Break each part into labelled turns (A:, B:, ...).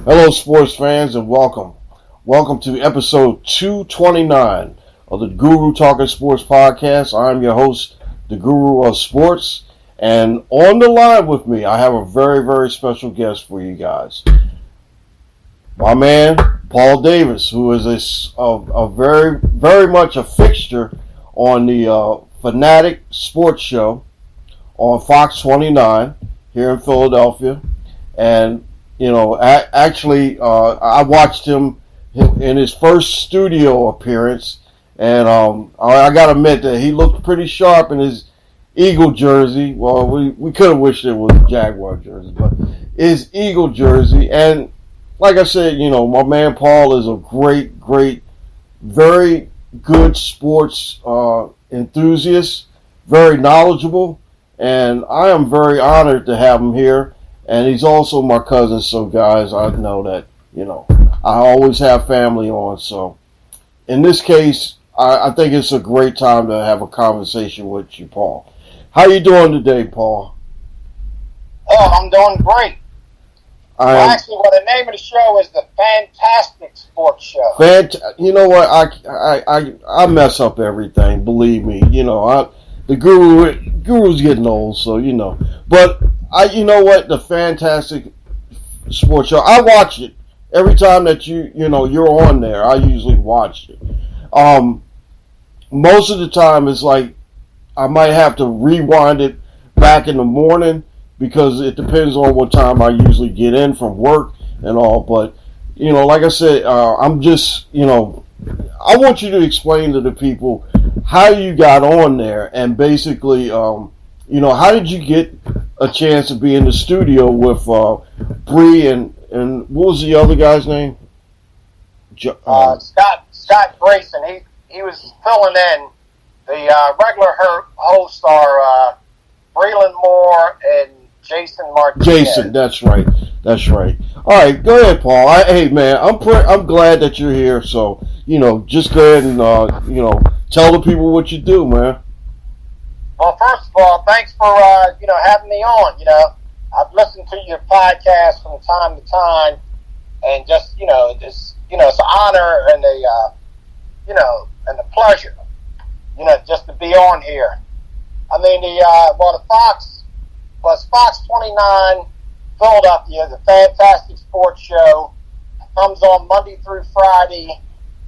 A: Hello, sports fans, and welcome. Welcome to episode 229 of the GURU Talkin Sports podcast. I'm your host, the Guru of Sports, and on the line with me, I have a very, very special guest for you guys. My man, Paul Davis, who is a very, very much a fixture on the Phantastic Sports Show on Fox 29 here in Philadelphia, and I watched him in his first studio appearance, and I got to admit that he looked pretty sharp in his Eagle jersey. Well, we could have wished it was a Jaguar jersey, but his Eagle jersey. And like I said, my man Paul is a great, very good sports enthusiast, very knowledgeable, and I am very honored to have him here. And he's also my cousin, so guys, I know that, I always have family on. So in this case, I think it's a great time to have a conversation with you, Paul. How you doing today, Paul?
B: Oh, I'm doing great. Actually, the name of the show is the Phantastic Sports Show.
A: You know what? I mess up everything, believe me. The Guru's getting old, so, But you know what? The Phantastic Sports Show. I watch it every time that you're on there. I usually watch it. Most of the time, it's like I might have to rewind it back in the morning because it depends on what time I usually get in from work and all. But like I said, I'm just I want you to explain to the people how you got on there and basically how did you get a chance to be in the studio with Bree and what was the other guy's name?
B: Scott Grayson. He was filling in. The regular hosts are Breland Moore and Jason Martinez.
A: Jason, that's right. All right, go ahead, Paul. Hey, man, I'm glad that you're here. So just go ahead and tell the people what you do, man.
B: Well, first of all, thanks for having me on. I've listened to your podcast from time to time, and just it's an honor and a pleasure, just to be on here. I mean, the Fox 29 Philadelphia, the Phantastic Sports Show, comes on Monday through Friday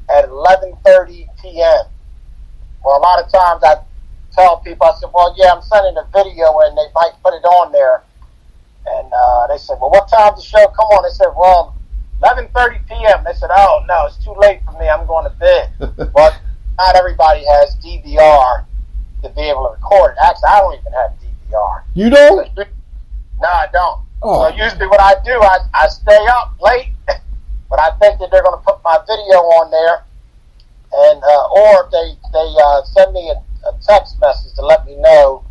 B: at 11:30 p.m. Well, a lot of times I tell people, I said, well, yeah, I'm sending a video and they might put it on there. And they said, well, what time does the show come on? They said, well, 11:30 p.m. They said, oh, no, it's too late for me. I'm going to bed. But not everybody has DVR to be able to record it. Actually, I don't even have DVR.
A: You don't?
B: No, I don't.
A: Oh.
B: So usually what I do, I stay up late, but I think that they're going to put my video on there. And or if they send me a text message to let me know,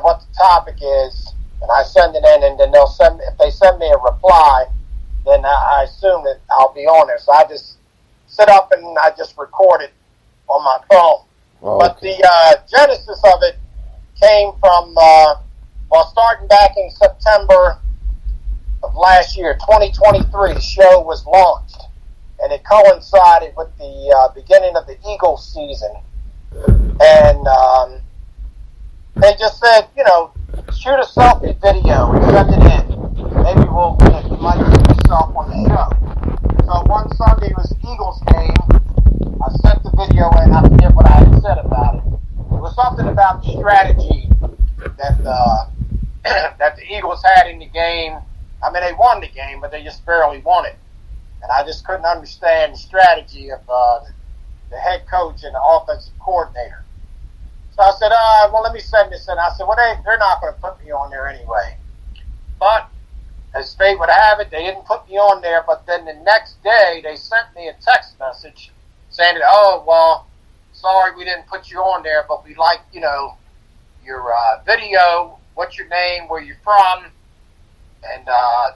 B: what the topic is, and I send it in, and then if they send me a reply, then I assume that I'll be on there. So I just sit up and I just record it on my phone.
A: Oh,
B: but
A: okay.
B: The genesis of it came from, starting back in September of last year, 2023, the show was launched, and it coincided with the beginning of the Eagles season. And they just said, shoot a selfie video and send it in. Maybe you might see yourself on the show. So one Sunday it was Eagles game. I sent the video in. I forget what I had said about it. It was something about the strategy that that the Eagles had in the game. I mean, they won the game, but they just barely won it. And I just couldn't understand the strategy of the head coach and the offensive coordinator. So I said, well, let me send this in. I said, well, they're not going to put me on there anyway. But as fate would have it, they didn't put me on there. But then the next day, they sent me a text message saying, oh, well, sorry we didn't put you on there, but we like, your video, what's your name, where you're from. And, I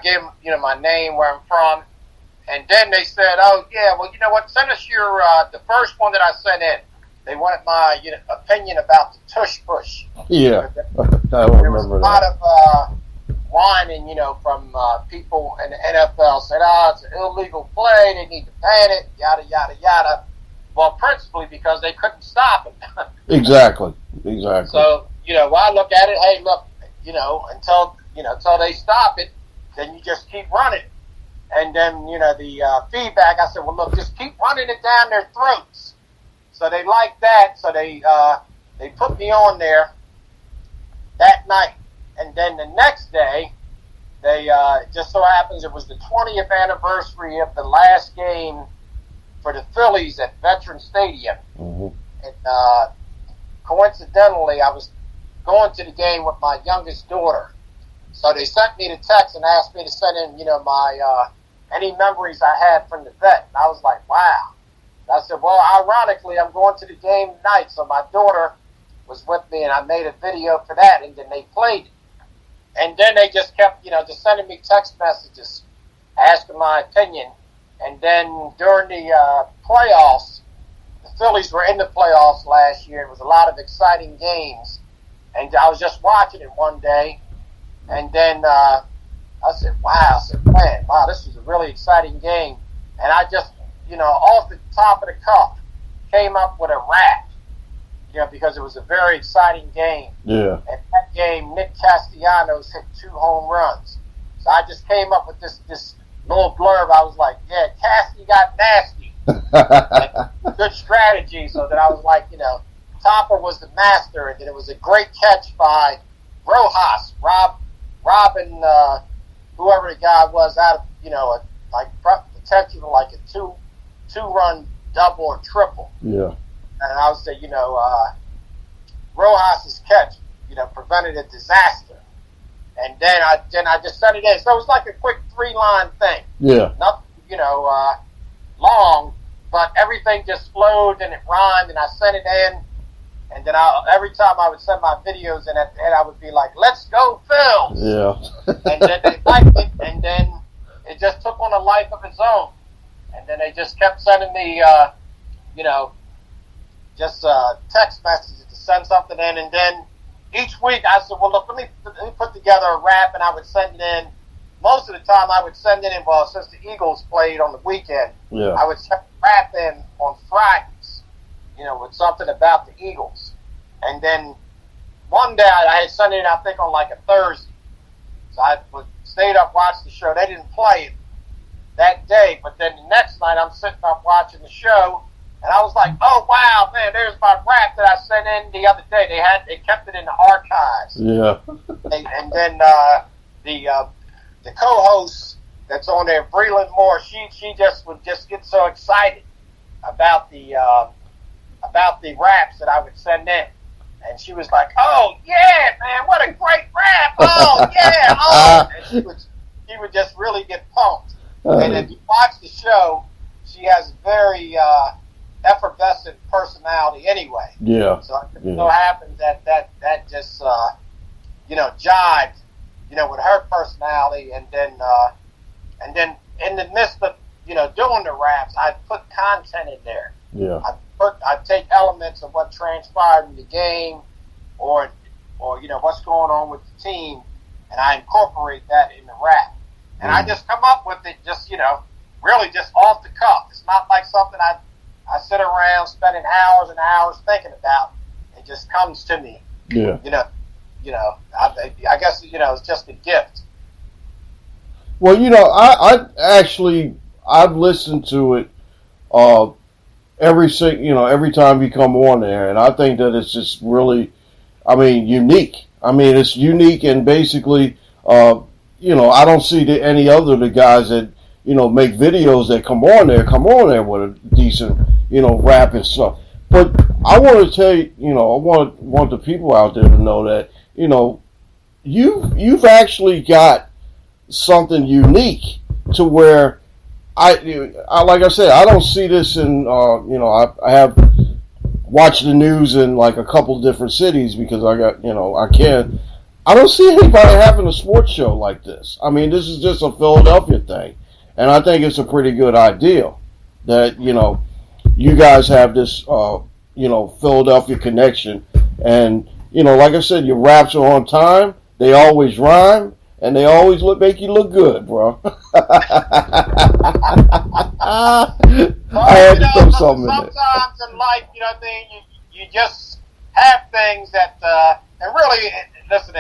B: gave them, my name, where I'm from. And then they said, oh, yeah, well, you know what, send us your, the first one that I sent in. They wanted my opinion about the tush push.
A: Yeah, I
B: there was a lot of whining, from people in the NFL said, it's an illegal play, they need to ban it, yada, yada, yada. Well, principally because they couldn't stop it.
A: Exactly.
B: So, I look at it, hey, look, until they stop it, then you just keep running. And then, the feedback, I said, well, look, just keep running it down their throats. So they liked that, so they put me on there that night. And then the next day, they just so happens it was the 20th anniversary of the last game for the Phillies at Veteran Stadium.
A: Mm-hmm.
B: And coincidentally, I was going to the game with my youngest daughter. So they sent me the text and asked me to send in, my any memories I had from the vet. And I was like, wow. And I said, well, ironically, I'm going to the game tonight. So my daughter was with me, and I made a video for that, and then they played it. And then they just kept, just sending me text messages, asking my opinion. And then during the playoffs, the Phillies were in the playoffs last year. It was a lot of exciting games. And I was just watching it one day. And then I said, wow, this is a really exciting game. And I just, off the top of the cuff, came up with a rap, because it was a very exciting game.
A: Yeah.
B: And that game, Nick Castellanos hit 2 home runs. So I just came up with this little blurb. I was like, yeah, Casty got nasty. Good strategy. So that I was like, Topper was the master, and then it was a great catch by Rojas, Robin, whoever the guy was, out of, potentially like a two-run double or triple.
A: Yeah.
B: And I would say, Rojas' catch, prevented a disaster. And then I just sent it in. So it was like a quick 3-line thing.
A: Yeah.
B: Nothing, long, but everything just flowed and it rhymed, and I sent it in. And then every time I would send my videos in at the end, I would be like, let's go, Phil.
A: Yeah.
B: And then they liked it, and then it just took on a life of its own. And then they just kept sending me, text messages to send something in. And then each week I said, well, look, let me put together a rap, and I would send it in. Most of the time I would send it in, since the Eagles played on the weekend, I would send a rap in on Fridays, with something about the Eagles. And then one day I had sent it in, I think, on like a Thursday. So I stayed up, watched the show. They didn't play it that day, but then the next night I'm sitting up watching the show, and I was like, oh, wow, man, there's my rap that I sent in the other day. They kept it in the archives.
A: Yeah.
B: And then the co-host that's on there, Breland Moore, she just would just get so excited about the raps that I would send in. And she was like, oh, yeah, man, what a great rap. Oh, yeah, oh. And she would just really get pumped. And if you watch the show, she has a very effervescent personality anyway.
A: Yeah.
B: So it so happens that just, jived, with her personality. And then in the midst of, doing the raps, I'd put content in there.
A: Yeah.
B: I'd take elements of what transpired in the game or what's going on with the team, and I incorporate that in the rap. And I just come up with it just, really just off the cuff. It's not like something I sit around spending hours and hours thinking about. It just comes to me.
A: Yeah.
B: I guess, it's just a gift.
A: Well, I've listened to it every time you come on there, and I think that it's just really, unique. It's unique, and basically, I don't see any other the guys that make videos that come on there with a decent rap and stuff. But I want to tell you, I want the people out there to know that you've actually got something unique to where I like I said, I don't see this in I have watched the news in like a couple different cities because I don't see anybody having a sports show like this. This is just a Philadelphia thing, and I think it's a pretty good idea that you guys have this Philadelphia connection, and like I said, your raps are on time, they always rhyme, and they always make you look good, bro. I had to throw something in there.
B: Sometimes in life, you know what I mean, you just have things that, and really, listen,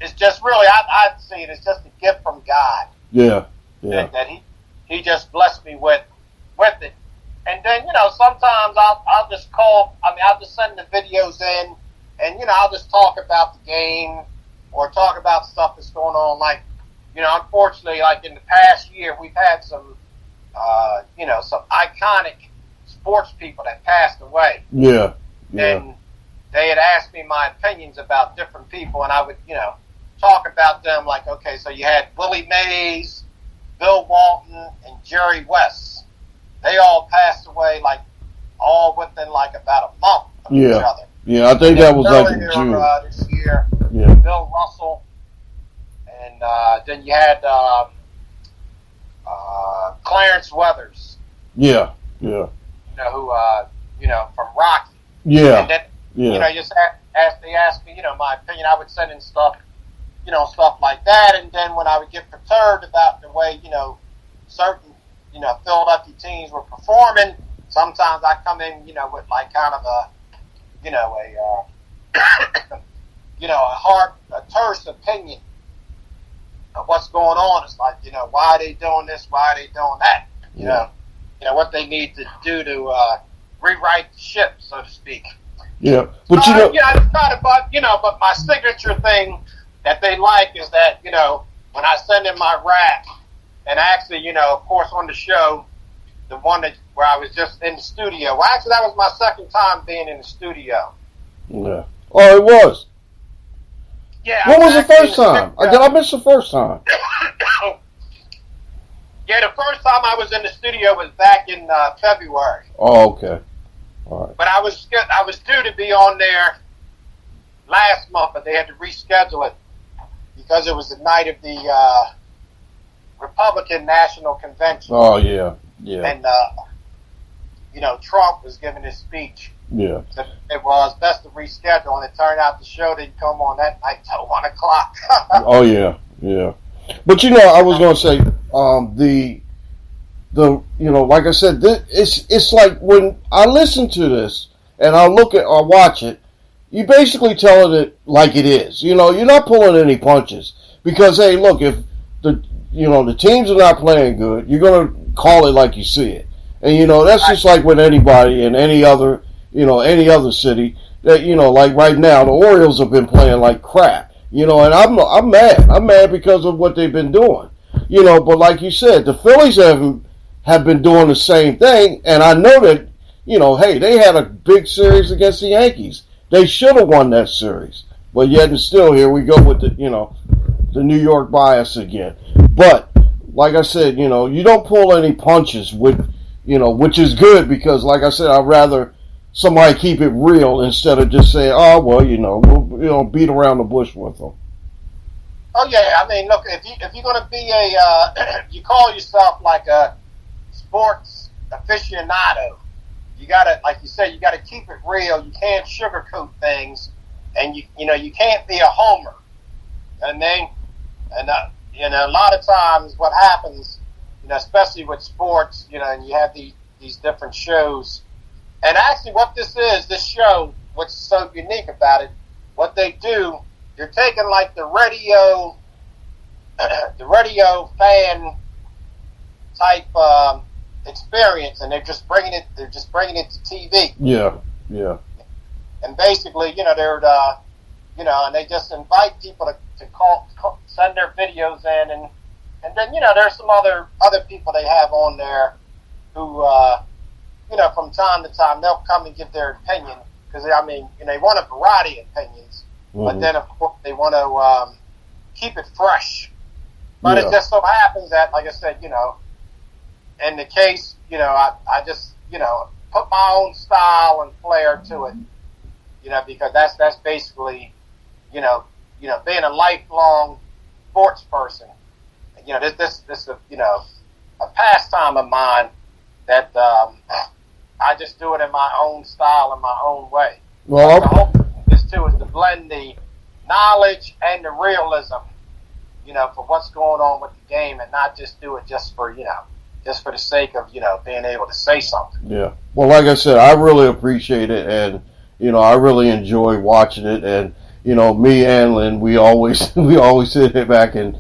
B: it's just really, I see it as just a gift from God.
A: Yeah.
B: That he just blessed me with it. And then, you know, sometimes I'll just call, I'll just send the videos in, and, you know, I'll just talk about the game or talk about stuff that's going on. Like, you know, unfortunately, like in the past year, we've had some, you know, some iconic sports people that passed away.
A: Yeah.
B: And they had asked me my opinions about different people, and I would, you know, talk about them like, okay, so you had Willie Mays, Bill Walton, and Jerry West. They all passed away, like, all within, like, about a month of each other.
A: Yeah, I think that was like in June.
B: This year,
A: Yeah.
B: Bill Russell, and then you had Clarence Weathers.
A: Yeah.
B: You know, who, you know, from Rocky.
A: Yeah.
B: And then, you know, just they asked me, you know, my opinion. I would send in stuff, you know, stuff like that. And then when I would get perturbed about the way, you know, certain, you know, Philadelphia teams were performing, sometimes I come in, you know, with like kind of a, you know, you know, a terse opinion of what's going on. It's like, you know, why are they doing this? Why are they doing that? You know, what they need to do to rewrite the ship, so to speak.
A: Yeah, but
B: you know, I try to, but my signature thing that they like is that, you know, when I send in my rap, and actually, you know, of course, on the show, the one where I was just in the studio. Well, actually, that was my second time being in the studio.
A: Yeah. Oh, it was.
B: Yeah.
A: What was the first time? I missed the first time.
B: Yeah, the first time I was in the studio was back in February.
A: Oh, okay. All right.
B: But I was due to be on there last month, but they had to reschedule it because it was the night of the Republican National Convention.
A: Oh, yeah.
B: And, you know, Trump was giving his speech.
A: Yeah.
B: So it was best to reschedule, and it turned out the show didn't come on that night till 1 o'clock.
A: Oh, yeah. But, you know, I was going to say, the you know, like I said, it's like when I listen to this and I look at or watch it, you basically telling it like it is. You know, you're not pulling any punches because, hey, look, if the teams are not playing good, you're going to call it like you see it. And, you know, that's just like with anybody in any other city that, you know, like right now, the Orioles have been playing like crap, you know, and I'm mad. I'm mad because of what they've been doing, you know, but like you said, the Phillies have been doing the same thing. And I know that, you know, hey, they had a big series against the Yankees. They should have won that series, but yet and still here we go with the New York bias again. But like I said, you know, you don't pull any punches with, you know, which is good because, like I said, I'd rather somebody keep it real instead of just saying, oh, well, you know, we'll beat around the bush with them.
B: Oh yeah, I mean, look, if you're going to be you call yourself like a sports aficionado, you gotta, like you said, you gotta keep it real. You can't sugarcoat things, and you know you can't be a homer. And then, you know, a lot of times what happens, you know, especially with sports, you know, and you have these different shows. And actually what this show, what's so unique about it, what they do, you're taking like the radio fan type experience, and they're just bringing it to TV.
A: Yeah.
B: And basically, you know, they're you know, and they just invite people to call, send their videos in, and then, you know, there's some other people they have on there who, you know, from time to time they'll come and give their opinion because, I mean, you know, they want a variety of opinions, but then of course they want to keep it fresh. But it just so happens that, like I said, you know, in the case, you know, I just, you know, put my own style and flair to it, you know, because that's basically, you know, being a lifelong sports person. You know, this you know, a pastime of mine that I just do it in my own style and my own way.
A: Well,
B: the hope is to blend the knowledge and the realism for what's going on with the game, and not just do it just for the sake of being able to say something.
A: Yeah. Well, like I said, I really appreciate it, and I really enjoy watching it, and me and Lynn, we always sit back and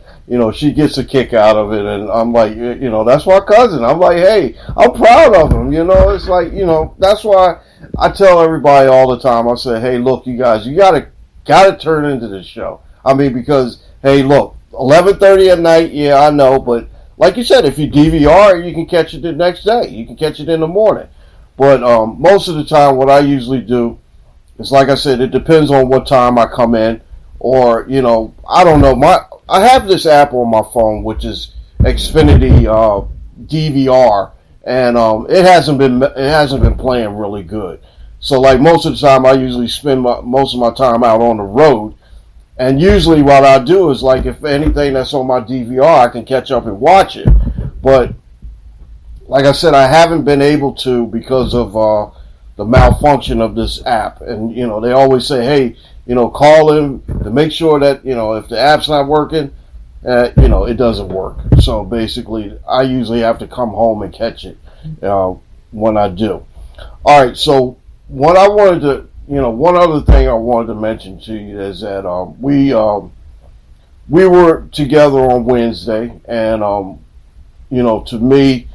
A: she gets a kick out of it, and I'm like, that's my cousin. I'm like, hey, I'm proud of him. It's like, that's why I tell everybody all the time. I say, hey, look, you guys, you gotta turn into this show. I mean, because hey, look, 11:30 at night, yeah, I know, but like you said, if you DVR, you can catch it the next day. You can catch it in the morning. But most of the time, what I usually do is, like I said, it depends on what time I come in, or I don't know. I have this app on my phone, which is Xfinity DVR, and it hasn't been playing really good. So, like, most of the time, I usually spend most of my time out on the road. And usually what I do is, like, if anything that's on my DVR, I can catch up and watch it. But, like I said, I haven't been able to because of the malfunction of this app. And, they always say, hey, call in to make sure that, if the app's not working, it doesn't work. So, basically, I usually have to come home and catch it when I do. All right, so what I wanted to... one other thing I wanted to mention to you is that we were together on Wednesday, and to me,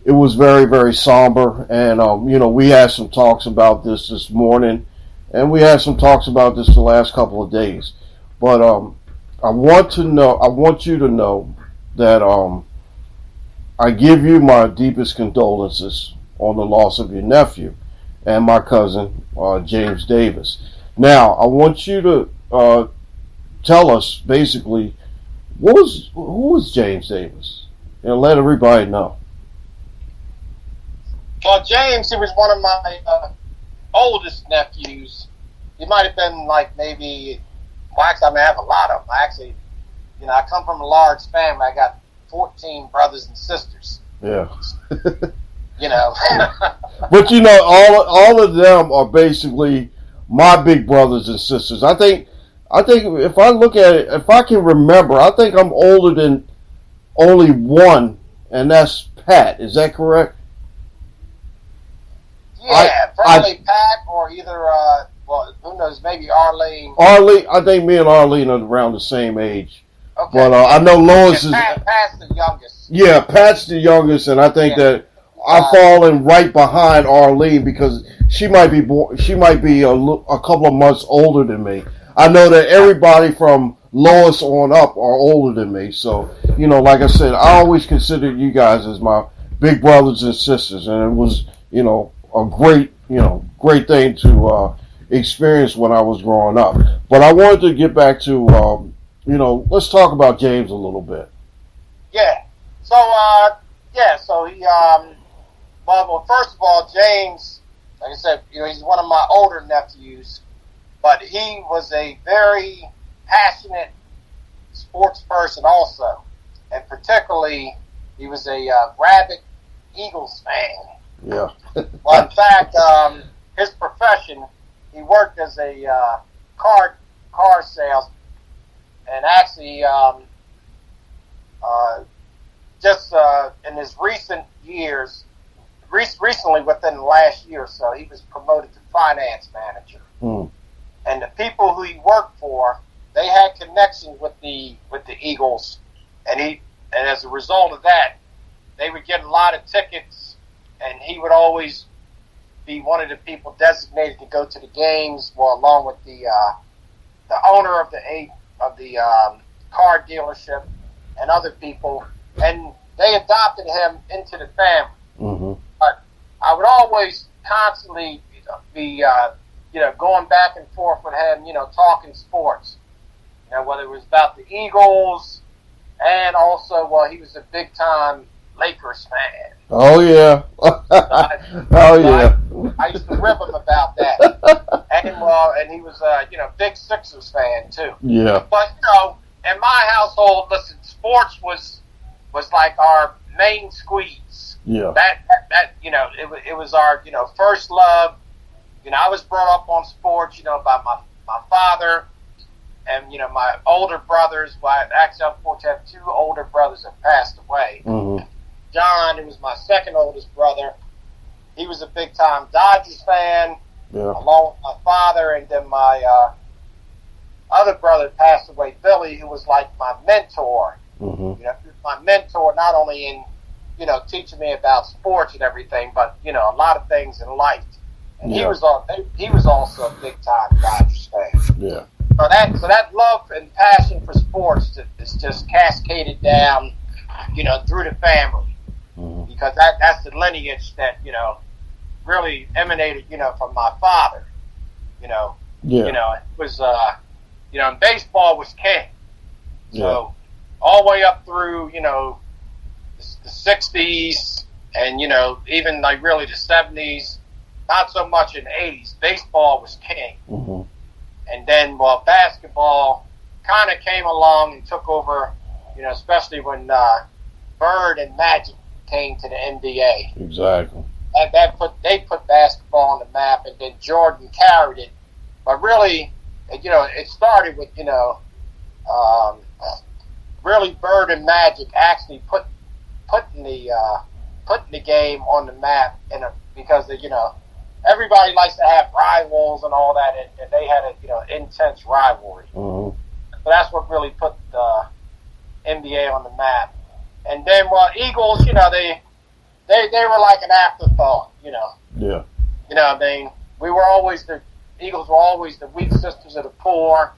A: it was very, very somber. And we had some talks about this morning, and we had some talks about this the last couple of days. But I want you to know that I give you my deepest condolences on the loss of your nephew and my cousin, James Davis. Now, I want you to tell us, basically, who was James Davis? And let everybody know.
B: Well, James, he was one of my oldest nephews. He might have been like maybe, actually, I have a lot of them. Actually, I come from a large family. I got 14 brothers and sisters.
A: Yeah.
B: But
A: all of them are basically my big brothers and sisters. I think if I look at it, if I can remember, I think I'm older than only one, and that's Pat. Is that correct?
B: Yeah, probably Pat, or either who knows, maybe Arlene.
A: I think me and Arlene are around the same age. Okay. But I know Lois is.
B: Pat's the youngest.
A: Yeah, Pat's the youngest, and I think that I fall in right behind Arlene because she might be a couple of months older than me. I know that everybody from Lois on up are older than me. So, like I said, I always considered you guys as my big brothers and sisters, and it was, a great thing to experience when I was growing up. But I wanted to get back to, let's talk about James a little bit.
B: Yeah. So he, well, first of all, James, like I said, he's one of my older nephews, but he was a very passionate sports person also, and particularly he was a rabid Eagles fan.
A: Yeah.
B: Well, in fact, his profession, he worked as a car salesman, and actually, just in his recent years, recently within the last year or so, he was promoted to finance manager.
A: Mm.
B: And the people who he worked for, they had connections with the Eagles, and as a result of that, they would get a lot of tickets, and he would always be one of the people designated to go to the games, well, along with the owner of the car dealership and other people, and they adopted him into the family.
A: Mm-hmm.
B: But I would always constantly be going back and forth with him, talking sports. Whether it was about the Eagles, and also, he was a big time Lakers fan.
A: Oh yeah.
B: I used to rip him about that. And he was a big Sixers fan too.
A: Yeah.
B: But in my household, listen, sports was like our main squeeze.
A: Yeah.
B: That it was our first love. I was brought up on sports, by my father, and my older brothers. Well, actually, I'm fortunate to have two older brothers that passed away.
A: Mm-hmm.
B: John, who was my second oldest brother, he was a big time Dodgers fan, along with my father, and then my other brother passed away, Billy, who was like my mentor.
A: Mm-hmm.
B: My mentor not only in teaching me about sports and everything, but a lot of things in life. And he was also a big time Dodgers fan.
A: Yeah.
B: So that love and passion for sports is just cascaded down, through the family, because that's the lineage that really emanated, from my father. It was and baseball was king. So all the way up through the 60s and even like really the 70s. Not so much in the 80s. Baseball was king.
A: Mm-hmm.
B: And then, basketball kind of came along and took over, especially when Bird and Magic came to the NBA.
A: Exactly.
B: They put basketball on the map, and then Jordan carried it. But really, it started with, really Bird and Magic actually putting the game on the map because everybody likes to have rivals and all that, and they had a intense rivalry.
A: Mm-hmm.
B: So that's what really put the NBA on the map. And then, Eagles, they were like an afterthought,
A: Yeah.
B: we were always Eagles were always the weak sisters of the poor,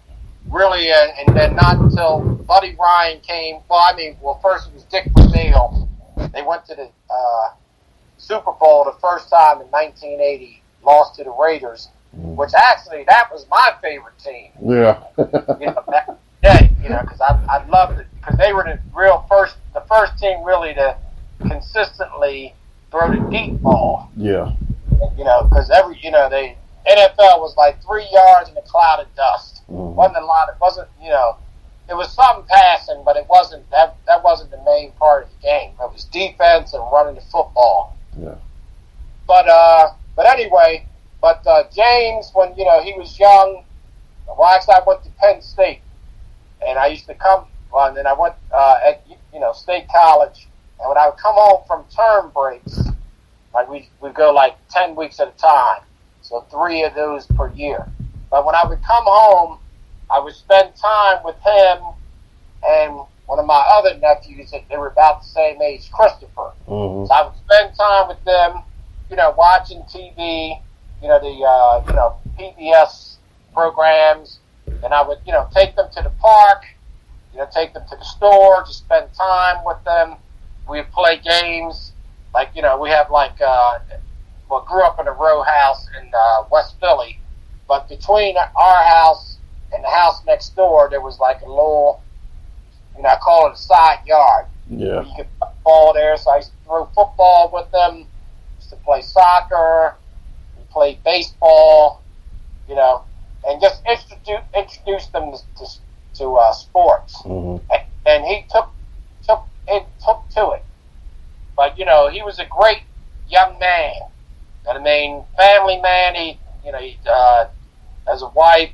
B: really, and then not until Buddy Ryan came. First it was Dick Vermeil. They went to the Super Bowl the first time in 1980, lost to the Raiders, which actually that was my favorite team.
A: Yeah.
B: Back in the day, because I loved it because they were the first team really to consistently throw the deep ball.
A: Yeah.
B: Because the NFL was like 3 yards in a cloud of dust.
A: Mm-hmm.
B: Wasn't a lot. It wasn't it was some passing, but it wasn't that wasn't the main part of the game. It was defense and running the football.
A: Yeah.
B: But anyway, James, when he was young, actually I went to Penn State, and I used to come. And then I went at State College, and when I would come home from term breaks, like we'd go like 10 weeks at a time, so 3 of those per year. But when I would come home, I would spend time with him and one of my other nephews. That they were about the same age, Christopher.
A: Mm-hmm.
B: So I would spend time with them, watching TV, the PBS programs, and I would, take them to the park, take them to the store, just spend time with them. We'd play games, like, we have grew up in a row house in West Philly, but between our house and the house next door, there was like a little, I call it a side yard.
A: Yeah.
B: You could put the ball there, so I used to throw football with them, used to play soccer, we played baseball, and just introduce them to sports.
A: Mm-hmm.
B: And he took to it. But, he was a great young man. And family man. He has a wife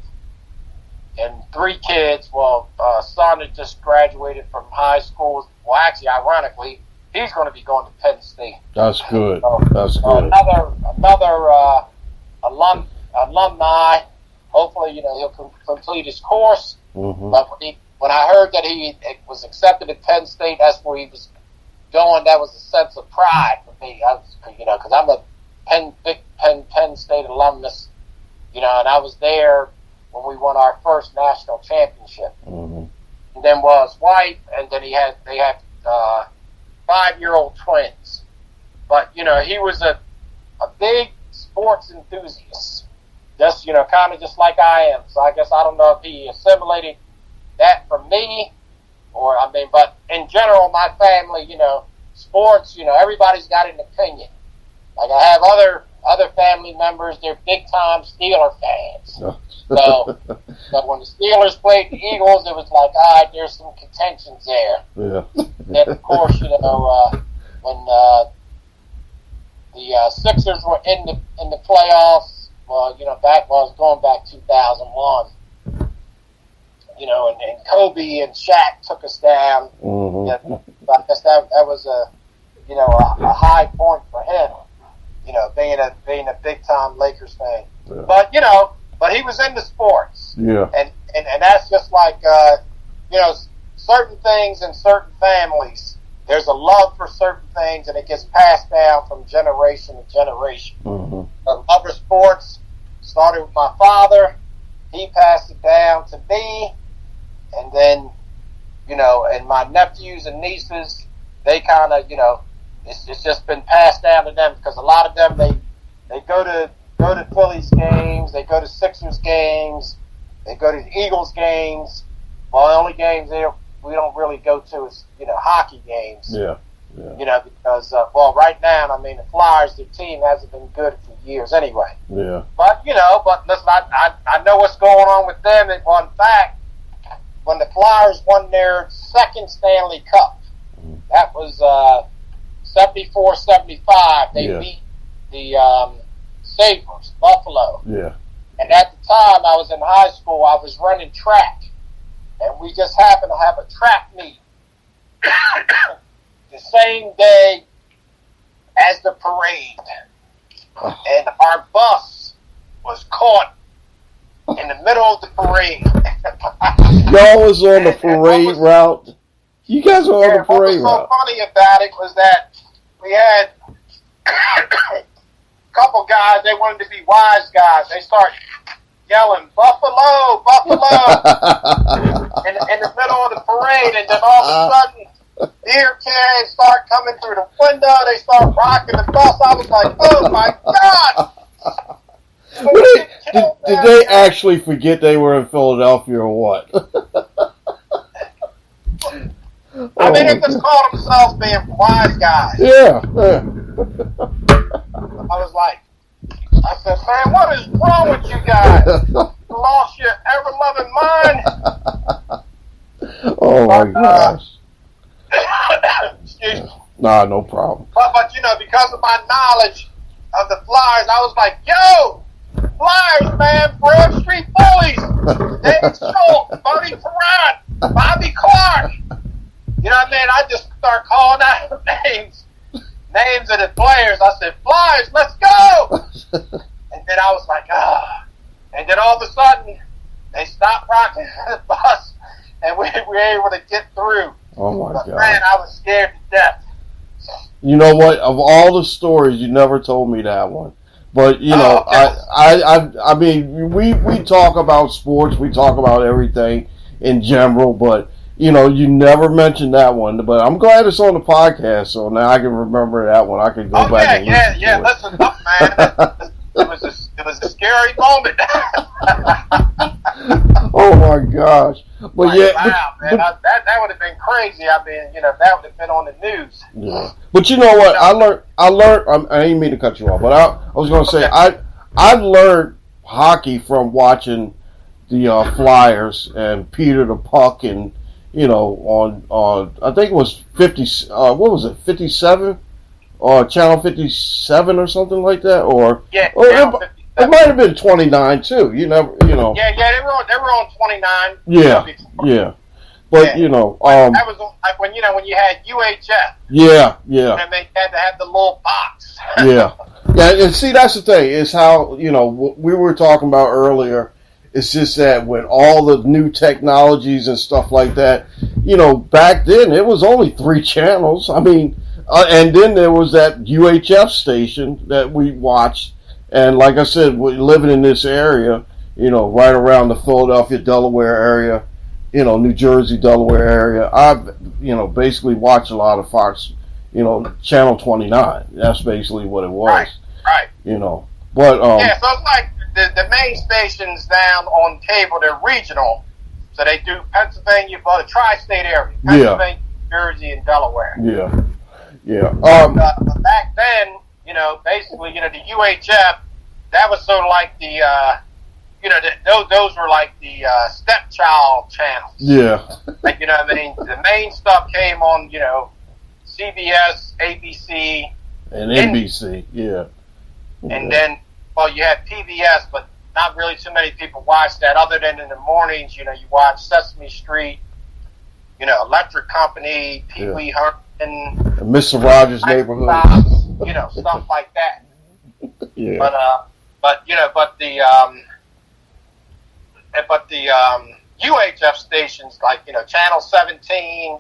B: and 3 kids. Son that just graduated from high school. Well, actually, ironically, he's going to be going to Penn State.
A: That's good. That's good.
B: Another alumni. Hopefully, he'll complete his course.
A: Mm-hmm.
B: But when I heard that he was accepted at Penn State, that's where he was going. That was a sense of pride for me. Because I'm a Penn State alumnus, and I was there when we won our first national championship.
A: Mm-hmm.
B: And then his wife, and then they had 5-year-old twins. But he was a big sports enthusiast, just kind of just like I am. So I guess I don't know if he assimilated that from me, but in general, my family, sports, everybody's got an opinion. Like I have other family members, they're big time Steeler fans. So when the Steelers played the Eagles, it was like, all right, there's some contentions there.
A: Yeah.
B: And of course, when the Sixers were in the playoffs, going back 2001. and Kobe and Shaq took us down.
A: Mm-hmm.
B: Yeah, I guess that was a high point for him. Being a big time Lakers fan.
A: Yeah.
B: But he was into sports.
A: Yeah.
B: And that's just like certain things in certain families. There's a love for certain things, and it gets passed down from generation to generation.
A: Mm-hmm.
B: A love for sports started with my father. He passed it down to me, and then, and my nephews and nieces, they kind of, it's just been passed down to them, because a lot of them, they go to Phillies games, they go to Sixers games, they go to Eagles games. Well, the only games we don't really go to is, hockey games.
A: Yeah.
B: Because, right now, the Flyers, their team hasn't been good for years anyway.
A: Yeah.
B: But listen, I know what's going on with them. And, in fact, when the Flyers won their second Stanley Cup, that was 74-75. They beat the Sabres, Buffalo.
A: Yeah.
B: And at the time, I was in high school. I was running track. And we just happened to have a track meet the same day as the parade. And our bus was caught in the middle of the parade.
A: Y'all was on the parade route? You guys were on the parade route.
B: What was so funny about it was that we had a couple guys, they wanted to be wise guys. They start yelling, "Buffalo, Buffalo," in the middle of the parade, and then all of a sudden, deer kids start coming through the window, they start rocking the bus. I was like, oh my God!
A: Did they actually forget they were in Philadelphia or what?
B: They just call themselves being wise guys.
A: Yeah.
B: I was like, I said, man, what is wrong with you guys? You lost your ever-loving mind?
A: Oh, my gosh.
B: Excuse me.
A: Nah, no problem.
B: But because of my knowledge of the Flyers, I was like, yo, Flyers, man, Broad Street Bullies, David Schultz, Buddy Perrott, Bobby Clark. You know what I mean? I just start calling out names of the players. I said, Flyers, let's go! And then I was like, ah. And then all of a sudden, they stopped rocking the bus, and we were able to get through.
A: Oh, my God.
B: Man, I was scared to death.
A: You know what? Of all the stories, you never told me that one. But,
B: okay.
A: I mean, we talk about sports, we talk about everything in general, but, you never mentioned that one. But I'm glad it's on the podcast, so now I can remember that one. I can go back and listen to it.
B: Listen up, man. It was a scary moment.
A: Oh, my gosh. But
B: wow, man, that would have been crazy. That would have been on the news.
A: Yeah. But you know what? I learned. I didn't mean to cut you off, but I was going to say I learned hockey from watching the Flyers and Peter the Puck, and on I think it was 50. What was it? 57 or Channel 57 or something like that, or it might have been 29 too. You never.
B: Yeah, they were on 29.
A: Yeah. But
B: that was like when you had UHF.
A: Yeah.
B: And they had to have the little box.
A: Yeah, and see, that's the thing, is how, what we were talking about earlier, it's just that with all the new technologies and stuff like that, back then it was only 3 channels. I mean, and then there was that UHF station that we watched, and like I said, living in this area, right around the Philadelphia, Delaware area, New Jersey, Delaware area, I've, basically watched a lot of Fox, Channel 29. That's basically what it was.
B: Right.
A: But
B: so it's like the main stations down on cable, they're regional. So they do Pennsylvania, the tri-state area, Pennsylvania, Jersey, and Delaware.
A: Yeah.
B: But back then, basically, the UHF, that was sort of like the, those were like the stepchild channels.
A: Yeah.
B: Like, the main stuff came on, CBS, ABC,
A: and NBC. Yeah.
B: And then, you had PBS, but not really too many people watch that, other than in the mornings. You watch Sesame Street, Electric Company, Pee Wee Herman,
A: Mr. Rogers' Neighborhood,
B: stuff like that.
A: Yeah.
B: But the UHF stations, like Channel 17,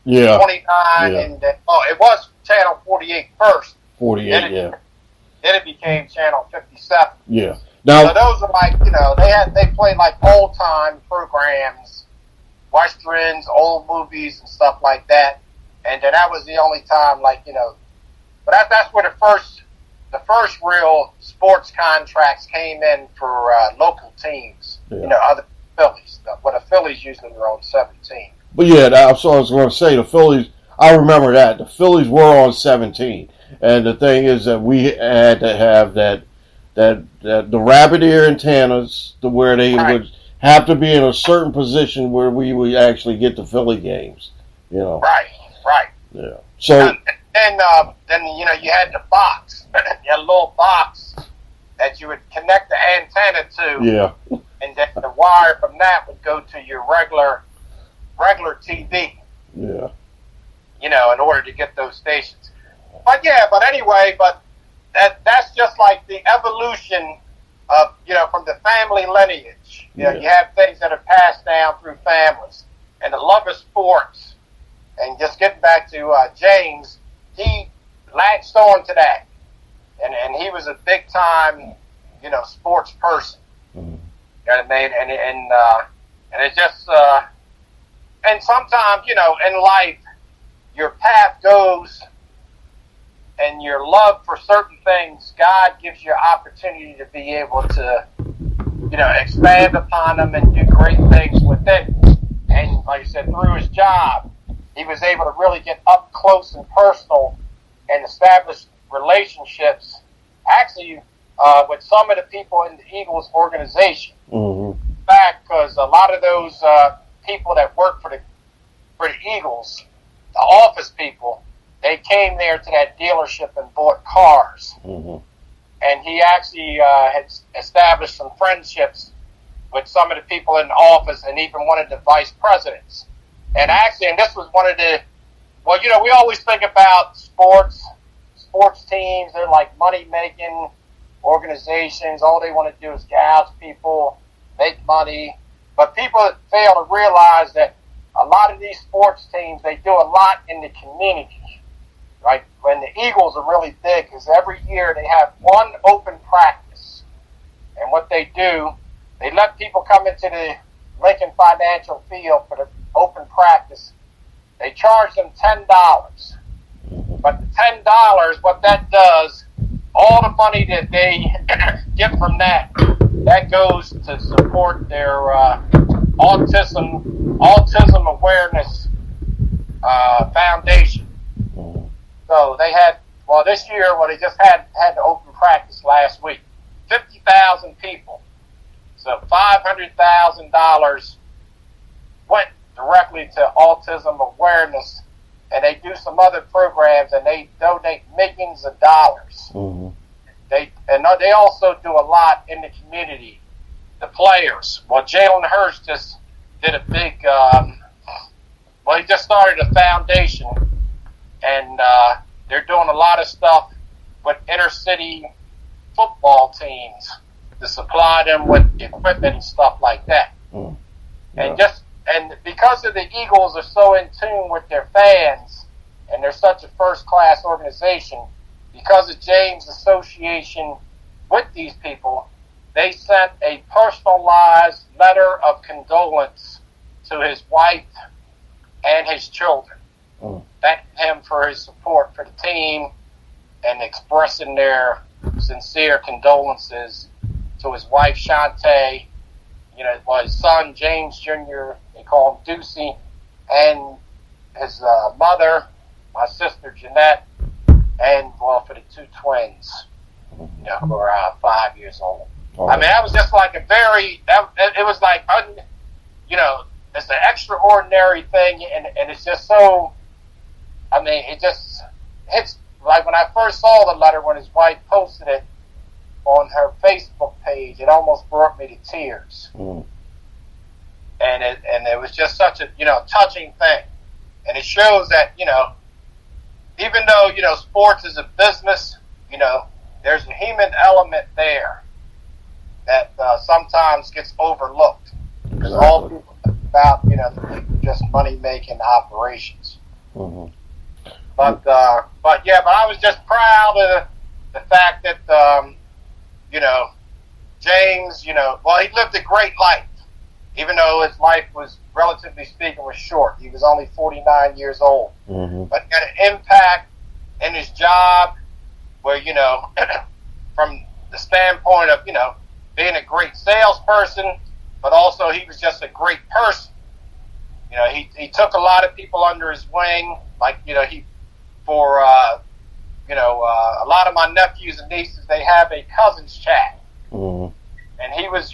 B: 29, and it was Channel 48 first.
A: 48,
B: then it became Channel 57.
A: Yeah. Now,
B: so those are like, they played like old time programs, westerns, old movies, and stuff like that. And then that was the only time, like, but that's where the first real sports contracts came in for local teams. Other Phillies. Well, the Phillies usually were on 17.
A: But yeah, that's what I was going to say. The Phillies, I remember that. The Phillies were on 17. And the thing is that we had to have the rabbit ear antennas to where they would have to be in a certain position where we would actually get the Philly games.
B: Right.
A: Yeah. So
B: then you had the box. You had a little box that you would connect the antenna to.
A: Yeah.
B: And then the wire from that would go to your regular TV.
A: Yeah.
B: In order to get those stations. But that's just like the evolution of, from the family lineage. You have things that are passed down through families. And the love of sports. And just getting back to James, he latched on to that. And he was a big time, sports person.
A: Mm-hmm.
B: You know what I mean? And it just, and sometimes, in life, your path goes, and your love for certain things, God gives you opportunity to be able to, expand upon them and do great things within. And like I said, through his job, he was able to really get up close and personal and establish relationships, actually, with some of the people in the Eagles organization.
A: Mm-hmm.
B: In fact, because a lot of those people that work for the Eagles, the office people, they came there to that dealership and bought cars.
A: Mm-hmm.
B: And he actually had established some friendships with some of the people in the office and even one of the vice presidents. And this was one of the, we always think about sports teams. They're like money-making organizations. All they want to do is gouge people, make money. But people fail to realize that a lot of these sports teams, they do a lot in the community. Right? When the Eagles are really big, because every year they have one open practice. And what they do, they let people come into the Lincoln Financial Field for the open practice. They charge them $10. But the $10, what that does, all the money that they get from that goes to support their autism awareness foundation. So they had, this year, they just had the open practice last week. 50,000 people. So $500,000 went directly to autism awareness, and they do some other programs, and they donate millions of dollars.
A: Mm-hmm.
B: They also do a lot in the community. The players. Jalen Hurst just did a big. He just started a foundation, and they're doing a lot of stuff with inner city football teams to supply them with equipment and stuff like that.
A: Mm. Yeah.
B: And because of the Eagles are so in tune with their fans, and they're such a first-class organization, because of James' association with these people, they sent a personalized letter of condolence to his wife and his children.
A: Mm.
B: Thanking him for his support for the team and expressing their sincere condolences to his wife, Shantae, his son, James Jr., they call him Deucey, and his mother, my sister, Jeanette, and, for the two twins, who are 5 years old.
A: Oh.
B: I mean, that was just like it was like, it's an extraordinary thing, and it's just so, it just hits, like when I first saw the letter when his wife posted it on her Facebook page, it almost brought me to tears.
A: Mm.
B: And it was just such a, touching thing. And it shows that, even though, sports is a business, there's a human element there that sometimes gets overlooked. Because all people think about, the just money-making operations.
A: Mm-hmm.
B: But I was just proud of the fact that, James, he lived a great life. Even though his life was, relatively speaking, was short. He was only 49 years old.
A: Mm-hmm.
B: But he had an impact in his job where, from the standpoint of, being a great salesperson, but also he was just a great person. He took a lot of people under his wing. Like, a lot of my nephews and nieces, they have a cousins chat.
A: Mm-hmm.
B: And he was,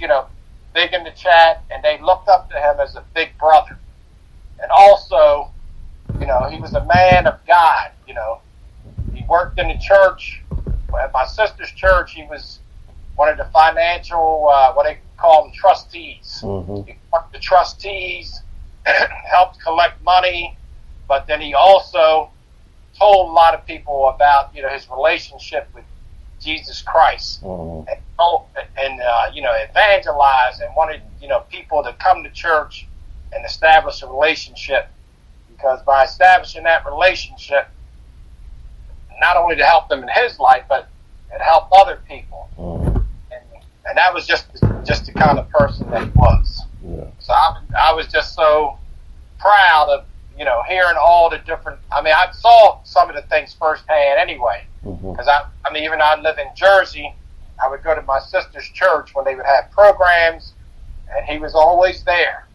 B: big in the chat, and they looked up to him as a big brother. And also, he was a man of God. He worked in the church. At my sister's church, he was one of the financial, what they call them, trustees.
A: Mm-hmm.
B: He worked the trustees, helped collect money, but then he also told a lot of people about, his relationship with Jesus Christ.
A: Mm-hmm.
B: And evangelize and wanted, people to come to church and establish a relationship, because by establishing that relationship, not only to help them in his life, but it helped other people.
A: Mm-hmm.
B: And that was just the kind of person that he was.
A: Yeah.
B: So I was just so proud of, hearing all the different, I saw some of the things firsthand anyway, because even though I live in Jersey, I would go to my sister's church when they would have programs, and he was always there.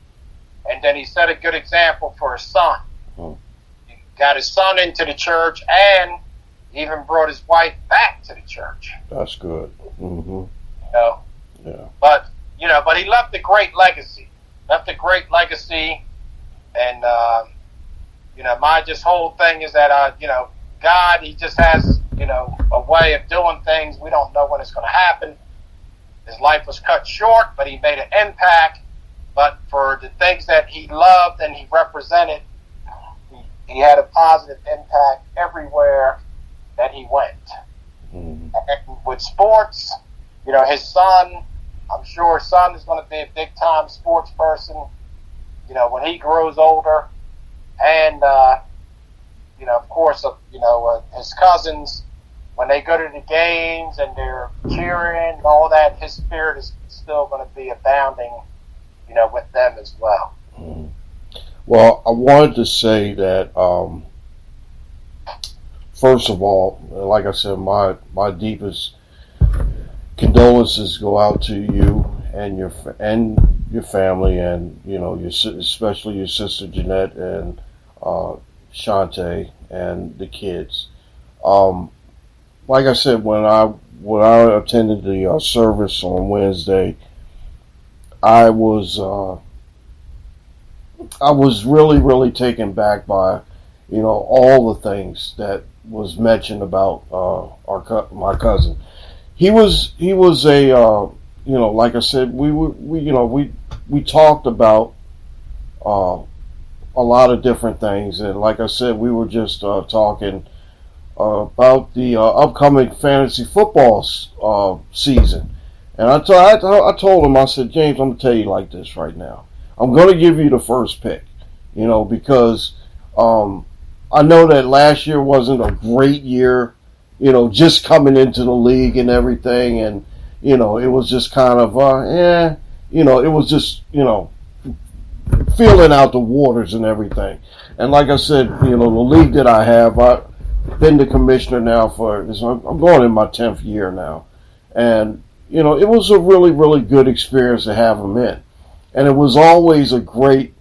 B: And then he set a good example for his son.
A: Mm.
B: He got his son into the church, and even brought his wife back to the church.
A: That's good. Mm-hmm. Yeah.
B: But he left a great legacy. And my just whole thing is that God, he just has a way of doing things. We don't know when it's going to happen. His life was cut short, but he made an impact. But for the things that he loved and he represented, he had a positive impact everywhere that he went.
A: Mm-hmm.
B: And with sports, his son, I'm sure his son is going to be a big-time sports person, when he grows older. And, of course, his cousins, when they go to the games and they're cheering and all that, his spirit is still going to be abounding, with them as well.
A: Mm-hmm. Well, I wanted to say that, first of all, like I said, my deepest condolences go out to you and your family, and especially your sister Jeanette and Shante and the kids. Like I said, when I attended the service on Wednesday, I was really, really taken back by all the things that was mentioned about my cousin. He was a like I said, we talked about a lot of different things, and like I said, we were just talking about the upcoming fantasy football season. And I told him, I said, James, I'm going to tell you like this right now. I'm going to give you the first pick, because I know that last year wasn't a great year, just coming into the league and everything. And, it was just kind of, it was just, feeling out the waters and everything. And like I said, the league that I have, I've been the commissioner now I'm going in my 10th year now. And, it was a really, really good experience to have him in. And it was always a great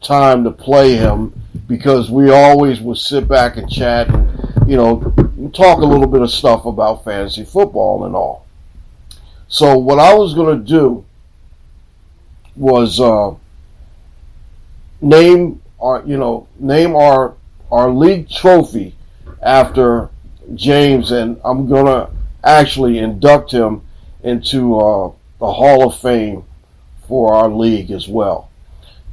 A: time to play him, because we always would sit back and chat and, talk a little bit of stuff about fantasy football and all. So what I was going to do was name our league trophy after James, and I'm going to actually induct him into the Hall of Fame for our league as well.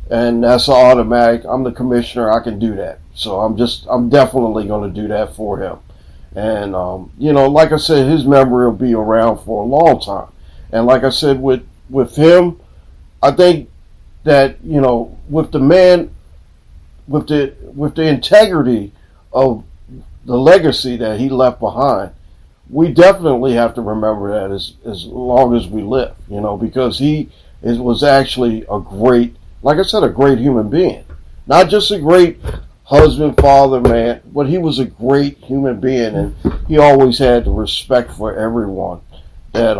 A: And that's automatic. I'm the commissioner. I can do that. So I'm definitely going to do that for him. And, like I said, his memory will be around for a long time. And like I said, with him, I think that, with the man, with the integrity of the legacy that he left behind, we definitely have to remember that as long as we live, because he was actually a great, like I said, a great human being. Not just a great husband, father, man, but he was a great human being, and he always had the respect for everyone that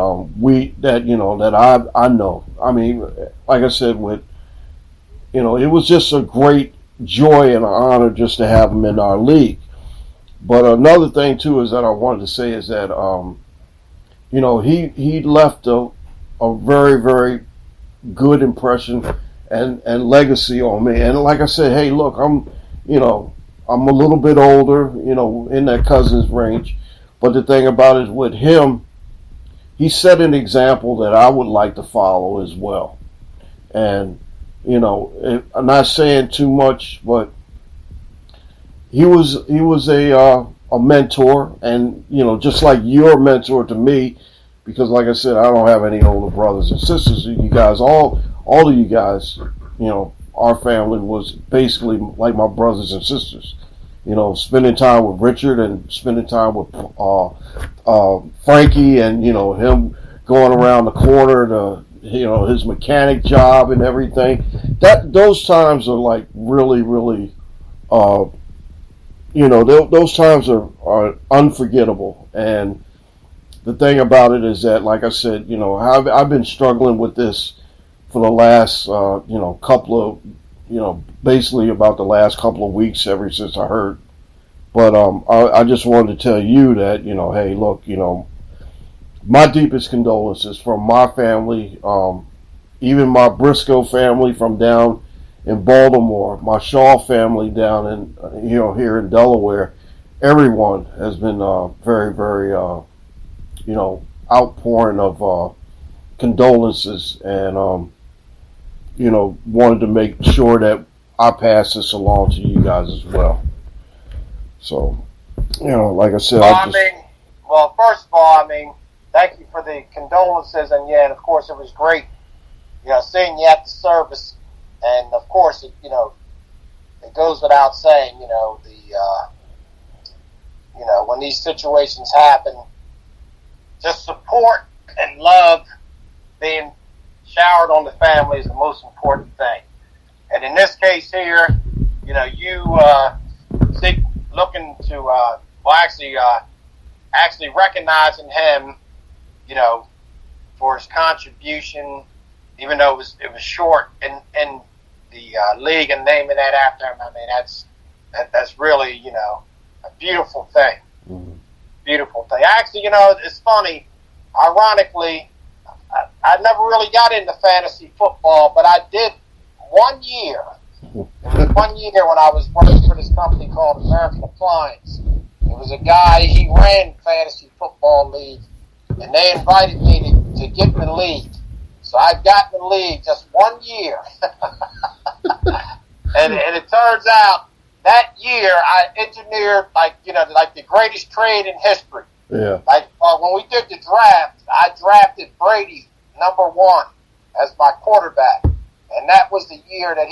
A: I know. I mean, like I said, it was just a great joy and an honor just to have him in our league. But another thing too is that I wanted to say is that he left a very, very good impression and legacy on me. And like I said, hey, look, I'm a little bit older, in that cousin's range. But the thing about it is with him, he set an example that I would like to follow as well. And, I'm not saying too much, but he was a mentor, and, just like you're a mentor to me, because like I said, I don't have any older brothers and sisters. You guys, all of you guys, our family was basically like my brothers and sisters. Spending time with Richard and spending time with Frankie, and him going around the corner to his mechanic job and everything. Those times are like really, really, those times are unforgettable. And the thing about it is that, like I said, I've been struggling with this for the last, couple of, basically about the last couple of weeks ever since I heard. But I just wanted to tell you that, hey, look, my deepest condolences from my family, even my Briscoe family from down in Baltimore, my Shaw family down in, here in Delaware. Everyone has been very, very, outpouring of condolences, and wanted to make sure that I pass this along to you guys as well. So, like I said,
B: first of all, thank you for the condolences, and yeah, and of course it was great, seeing you at the service, and of course it goes without saying, when these situations happen, just support and love being showered on the family is the most important thing. And in this case here, looking to, actually recognizing him, for his contribution, even though it was short in the league, and naming that after him. That's really, a beautiful thing.
A: Mm-hmm.
B: Beautiful thing. Actually, it's funny. Ironically, I never really got into fantasy football, but I did 1 year. It was 1 year when I was working for this company called American Appliance. It was a guy, he ran fantasy football league, and they invited me to get in the league. So I got in the league just 1 year. and it turns out that year I engineered like the greatest trade in history.
A: Yeah.
B: When we did the draft, I drafted Brady #1 as my quarterback. And that was the year that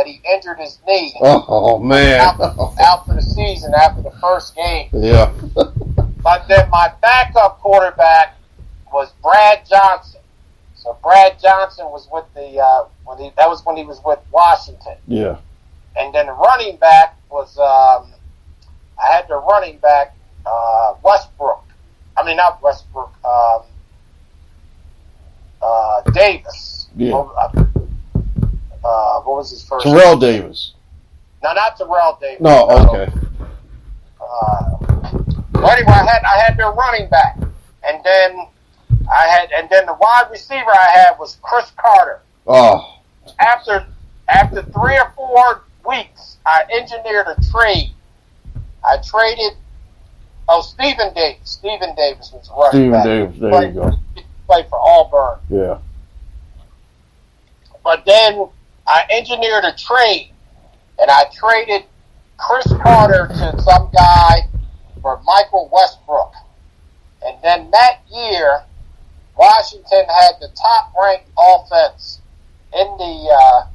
B: he injured his knee.
A: Oh man.
B: Out for the season after the first game.
A: Yeah.
B: But then my backup quarterback was Brad Johnson. So Brad Johnson was with when he was with Washington.
A: Yeah.
B: And then the running back was I had the running back Westbrook. I mean not Westbrook. Davis.
A: Yeah.
B: What was his first
A: Terrell
B: name?
A: Davis.
B: No, not Terrell Davis.
A: No, okay.
B: Anyway, I had their running back, and then the wide receiver I had was Chris Carter.
A: Oh.
B: After 3 or 4 weeks, I engineered a trade. I traded Stephen Davis. Stephen Davis was running back.
A: Stephen Davis, there you go.
B: played for Auburn.
A: Yeah.
B: But then I engineered a trade, and I traded Chris Carter to some guy for Michael Westbrook. And then that year, Washington had the top-ranked offense in the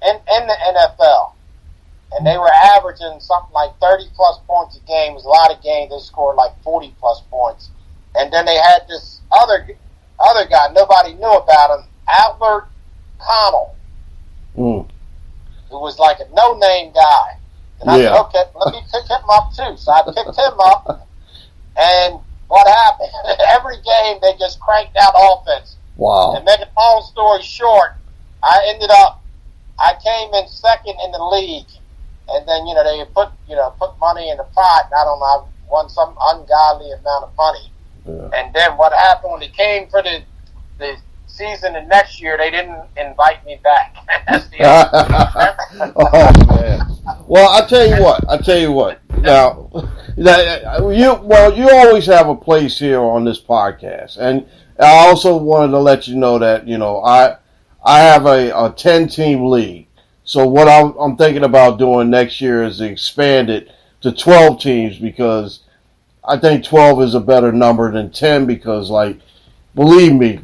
B: NFL, and they were averaging something like 30-plus points a game. It was a lot of games. They scored like 40-plus points. And then they had this other guy, nobody knew about him, Albert Connell, who was like a no-name guy. And I said, okay, let me pick him up too. So I picked him up, and what happened? Every game they just cranked out offense.
A: Wow.
B: And make a long story short, I came in second in the league, and then they put money in the pot. And I don't know, I won some ungodly amount of money.
A: Yeah.
B: And then what happened when it came for the season the next year, they didn't invite me back. That's the
A: oh man. Well, I tell you what. Now, you always have a place here on this podcast, and I also wanted to let you know that I have a 10-team league. So what I'm thinking about doing next year is to expand it to 12 teams, because I think 12 is a better number than 10, because, like, believe me,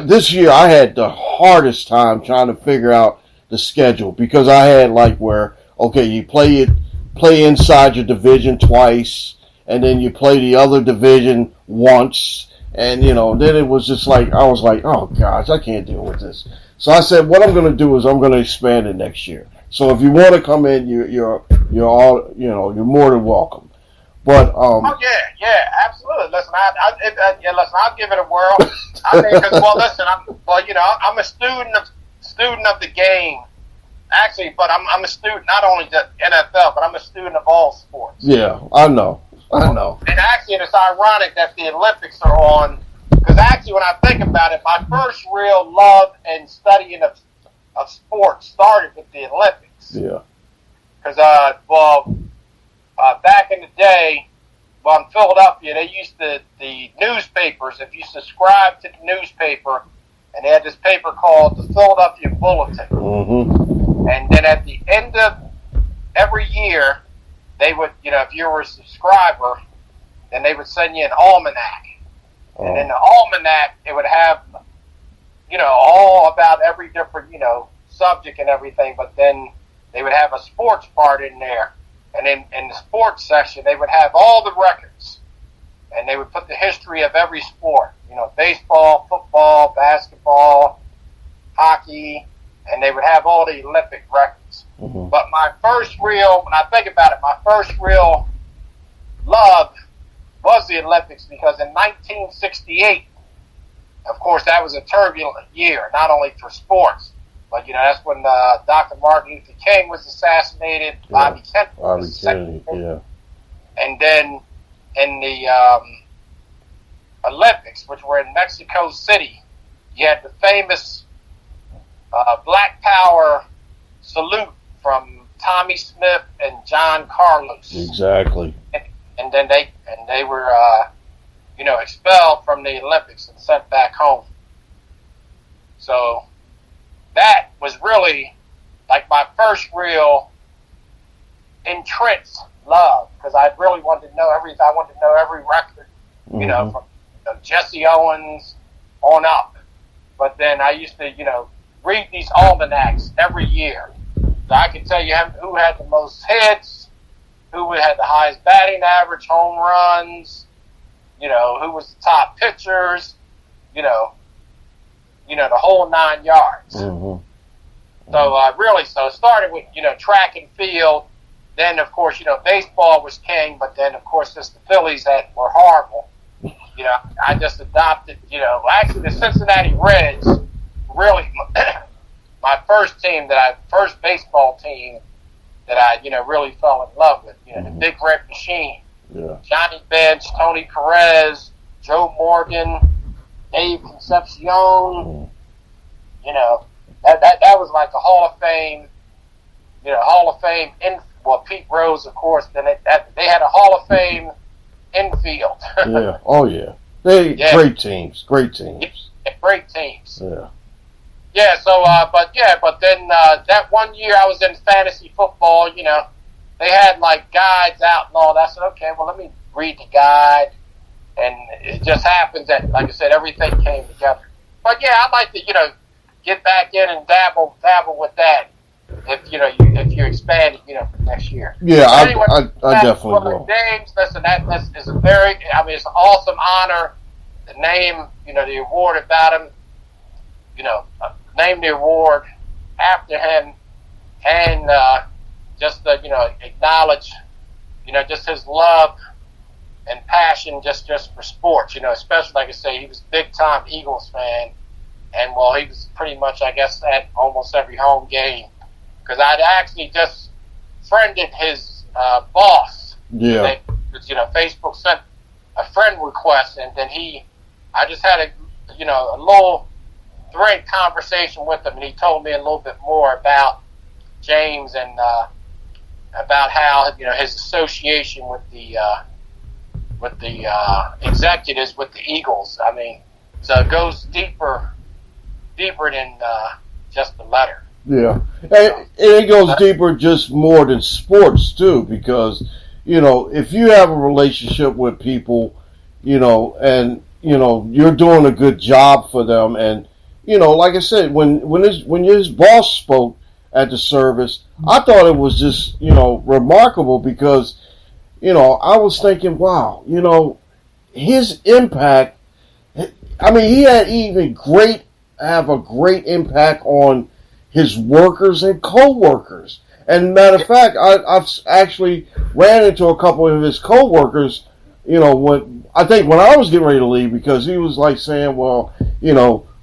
A: this year I had the hardest time trying to figure out the schedule, because I had you play inside your division twice, and then you play the other division once, and then it was just like I was like, oh gosh, I can't deal with this. So I said, what I'm going to do is I'm going to expand it next year. So if you want to come in, you're all you're more than welcome. But
B: oh yeah, absolutely. Listen, I'll give it a whirl. I mean, because I'm a student of the game, actually. But I'm a student not only the NFL, but I'm a student of all sports.
A: Yeah, I know.
B: And actually, it's ironic that the Olympics are on, because actually, when I think about it, my first real love and studying of sports started with the Olympics.
A: Yeah.
B: Because back in the day, in Philadelphia, they used the newspapers. If you subscribed to the newspaper, and they had this paper called the Philadelphia Bulletin.
A: Mm-hmm.
B: And then at the end of every year, they would, if you were a subscriber, then they would send you an almanac. Oh. And in the almanac, it would have, all about every different, subject and everything. But then they would have a sports part in there. And in the sports section, they would have all the records. And they would put the history of every sport. Baseball, football, basketball, hockey. And they would have all the Olympic records. Mm-hmm. But when I think about it, my first real love was the Olympics, because in 1968, of course, that was a turbulent year, not only for sports, but that's when Dr. Martin Luther King was assassinated, Bobby Kennedy was assassinated,
A: yeah.
B: And then in the Olympics, which were in Mexico City, you had the famous Black Power salute from Tommy Smith and John Carlos.
A: Exactly.
B: And then they were expelled from the Olympics and sent back home. So that was really like my first real entrenched love, because I really wanted to know everything. I wanted to know every record,
A: mm-hmm.
B: From Jesse Owens on up. But then I used to, read these almanacs every year. So I can tell you who had the most hits, who had the highest batting average, home runs, who was the top pitchers, the whole 9 yards.
A: Mm-hmm.
B: So it started with, track and field. Then, of course, baseball was king, but then, of course, just the Phillies were horrible. I just adopted, actually the Cincinnati Reds, really my first baseball team that I, really fell in love with, the Big Red Machine.
A: Yeah. Johnny
B: Bench, Tony Perez, Joe Morgan, Dave Concepcion, that was like a Hall of Fame, Pete Rose, of course, then they had a Hall of Fame infield.
A: Yeah. Oh, yeah. Great teams. Great teams.
B: Great teams.
A: Yeah.
B: Yeah, so, but then that one year I was in fantasy football, they had, like, guides out and all that. So, okay, well, let me read the guide. And it just happens that, like I said, everything came together. But, yeah, I'd like to, get back in and dabble with that if you expand it, for next year.
A: Yeah,
B: anyway,
A: I definitely will.
B: James, listen, that is it's an awesome honor to name, the award about him, name the award after him, and just to, acknowledge, just his love and passion just for sports, especially, like I say, he was a big-time Eagles fan, and, well, he was pretty much, I guess, at almost every home game, because I'd actually just friended his boss.
A: Yeah.
B: Facebook sent a friend request, and then I just had a little great conversation with him, and he told me a little bit more about James and about how his association with the executives with the Eagles. I mean, so it goes deeper than just the letter.
A: Yeah, and it goes deeper, just more than sports too, because if you have a relationship with people, and you're doing a good job for them, and like I said, when his boss spoke at the service, I thought it was just remarkable, because I was thinking, wow, his impact. I mean, he had have a great impact on his workers and co-workers. And matter of fact, I've actually ran into a couple of his co-workers, when I was getting ready to leave, because he was like saying, well,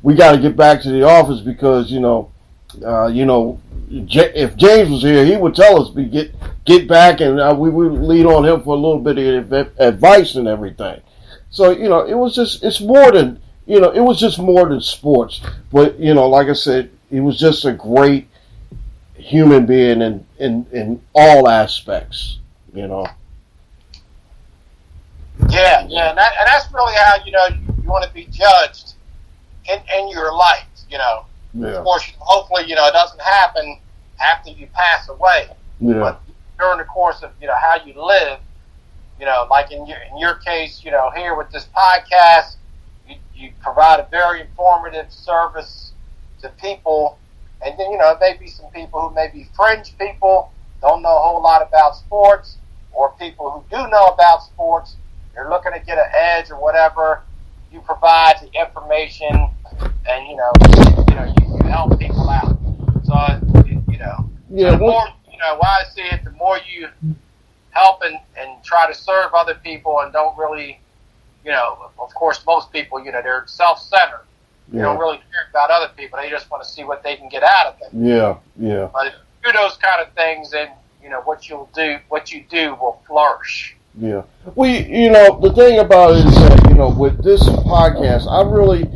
A: we got to get back to the office, because, if James was here, he would tell us get back, and we would lean on him for a little bit of advice and everything. So, it was more than sports. But, like I said, he was just a great human being in all aspects,
B: Yeah, and that's really how, you want to be judged in your life,
A: Yeah.
B: Of course, hopefully, it doesn't happen after you pass away.
A: Yeah.
B: But during the course of, how you live, like in your case, here with this podcast, you provide a very informative service to people. And then, maybe some people who may be fringe people, don't know a whole lot about sports, or people who do know about sports, you're looking to get an edge or whatever. You provide the information, and, you help people out. So,
A: Yeah,
B: the more, why I see it, the more you help and try to serve other people, and don't really, of course, most people, they're self-centered. They don't really care about other people. They just want to see what they can get out of them.
A: Yeah, yeah.
B: But if you do those kind of things, then, what you do will flourish.
A: Yeah. Well, the thing about it is that, with this podcast, I really,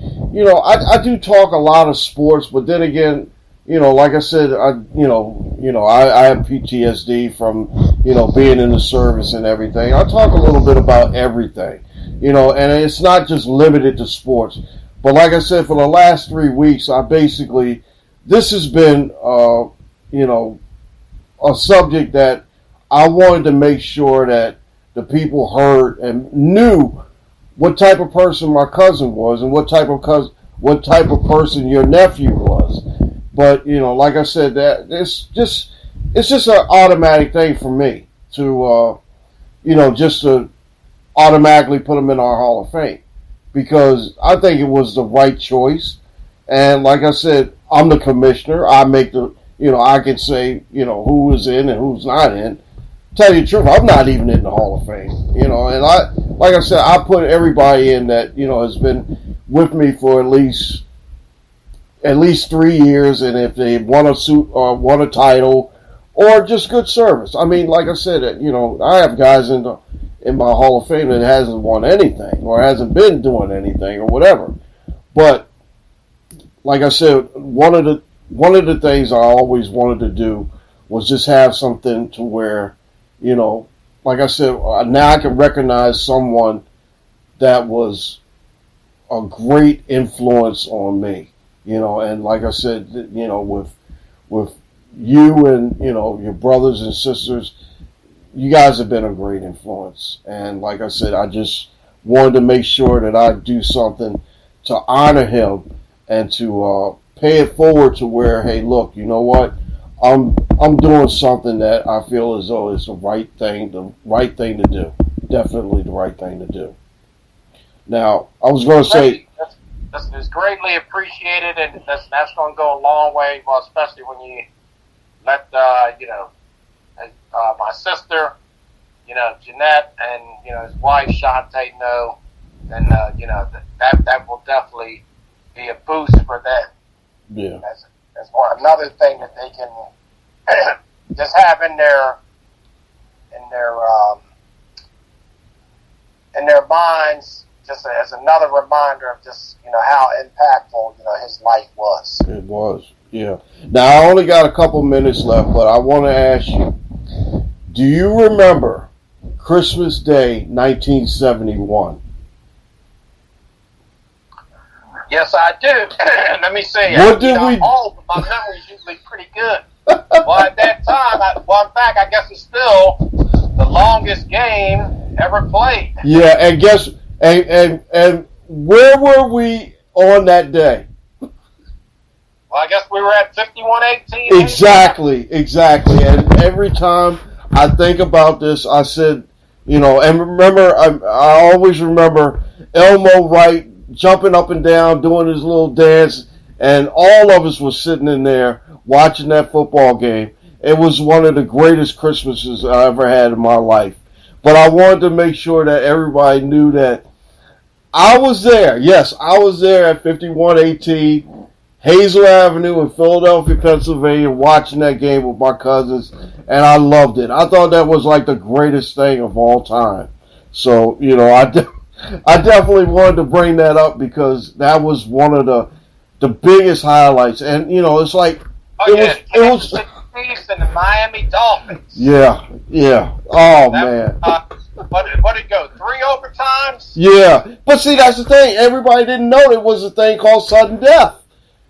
A: I do talk a lot of sports, but then again, like I said, I have PTSD from, being in the service and everything. I talk a little bit about everything, and it's not just limited to sports. But like I said, for the last 3 weeks, this has been, a subject that I wanted to make sure that the people heard and knew what type of person my cousin was, and what type of person your nephew was. But like I said, that it's just an automatic thing for me to just to automatically put them in our Hall of Fame, because I think it was the right choice. And like I said, I'm the commissioner. I make I can say who is in and who's not in. Tell you the truth, I'm not even in the Hall of Fame, and like I said, I put everybody in that, has been with me for at least 3 years, and if they won a suit or won a title, or just good service. I mean, like I said, I have guys in my Hall of Fame that hasn't won anything, or hasn't been doing anything, or whatever. But like I said, one of the things I always wanted to do was just have something to where, like I said, now I can recognize someone that was, a great influence on me, and like I said, with you and, your brothers and sisters, you guys have been a great influence. And like I said, I just wanted to make sure that I do something to honor him and to pay it forward to where, hey, look, you know what? I'm doing something that I feel as though is the right thing to do. Definitely the right thing to do. Now, I was going to say,
B: this is greatly appreciated, and that's going to go a long way. Well, especially when you let my sister, Jeanette, and his wife Shantae know, then that will definitely be a boost for them.
A: Yeah.
B: As another thing that they can just have in their minds, just as another reminder of just how impactful his life was.
A: It was, yeah. Now I only got a couple minutes left, but I want to ask you: do you remember Christmas Day, 1971?
B: Yes, I do. Let me see.
A: What did we?
B: All my memory's usually pretty good. Well, at that time, in fact, I guess it's still the longest game ever played.
A: Yeah, and guess and where were we on that day?
B: Well, I guess we were at 51-18.
A: Exactly. And every time I think about this, I said, and remember, I always remember Elmo Wright jumping up and down, doing his little dance, and all of us was sitting in there watching that football game. It was one of the greatest Christmases I ever had in my life. But I wanted to make sure that everybody knew that I was there. Yes, I was there at 5118 Hazel Avenue in Philadelphia, Pennsylvania, watching that game with my cousins, and I loved it. I thought that was like the greatest thing of all time. So, I definitely wanted to bring that up because that was one of the biggest highlights. And, it's like, it was
B: Chiefs and the Miami Dolphins.
A: Yeah. Oh, man.
B: What did it go? 3 overtimes?
A: Yeah. But see, that's the thing. Everybody didn't know there was a thing called sudden death.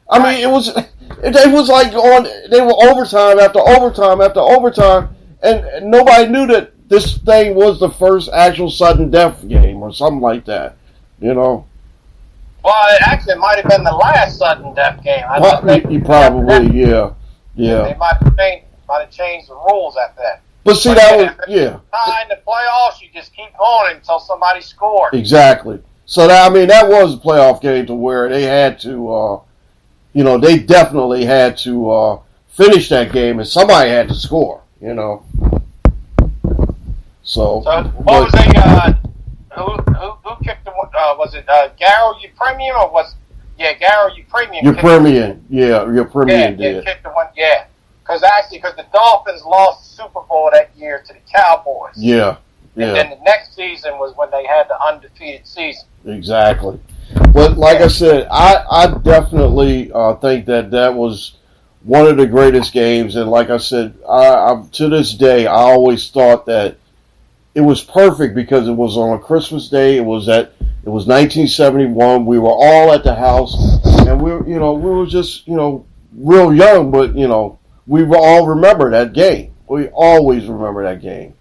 A: I mean, it was like they were overtime after overtime after overtime, and nobody knew that this thing was the first actual sudden death game or something like that,
B: Well, it actually might have been the last sudden death game.
A: Probably, yeah.
B: They might have changed the rules at that.
A: But see, that was, yeah.
B: In the playoffs, you just keep going until somebody scores.
A: Exactly. So, that was a playoff game to where they had to, they definitely had to finish that game, and somebody had to score, So
B: what was who kicked the one? Was it Garo Upremian or was Garo Upremian?
A: Upremian did.
B: Kicked the one. Yeah, because the Dolphins lost the Super Bowl that year to the Cowboys.
A: Yeah.
B: And then the next season was when they had the undefeated season.
A: Exactly. But like I said, I definitely think that was one of the greatest games. And like I said, I to this day, I always thought that it was perfect because it was on a Christmas day. It was 1971. We were all at the house, and we were just real young, but we all remember that game. We always remember that game.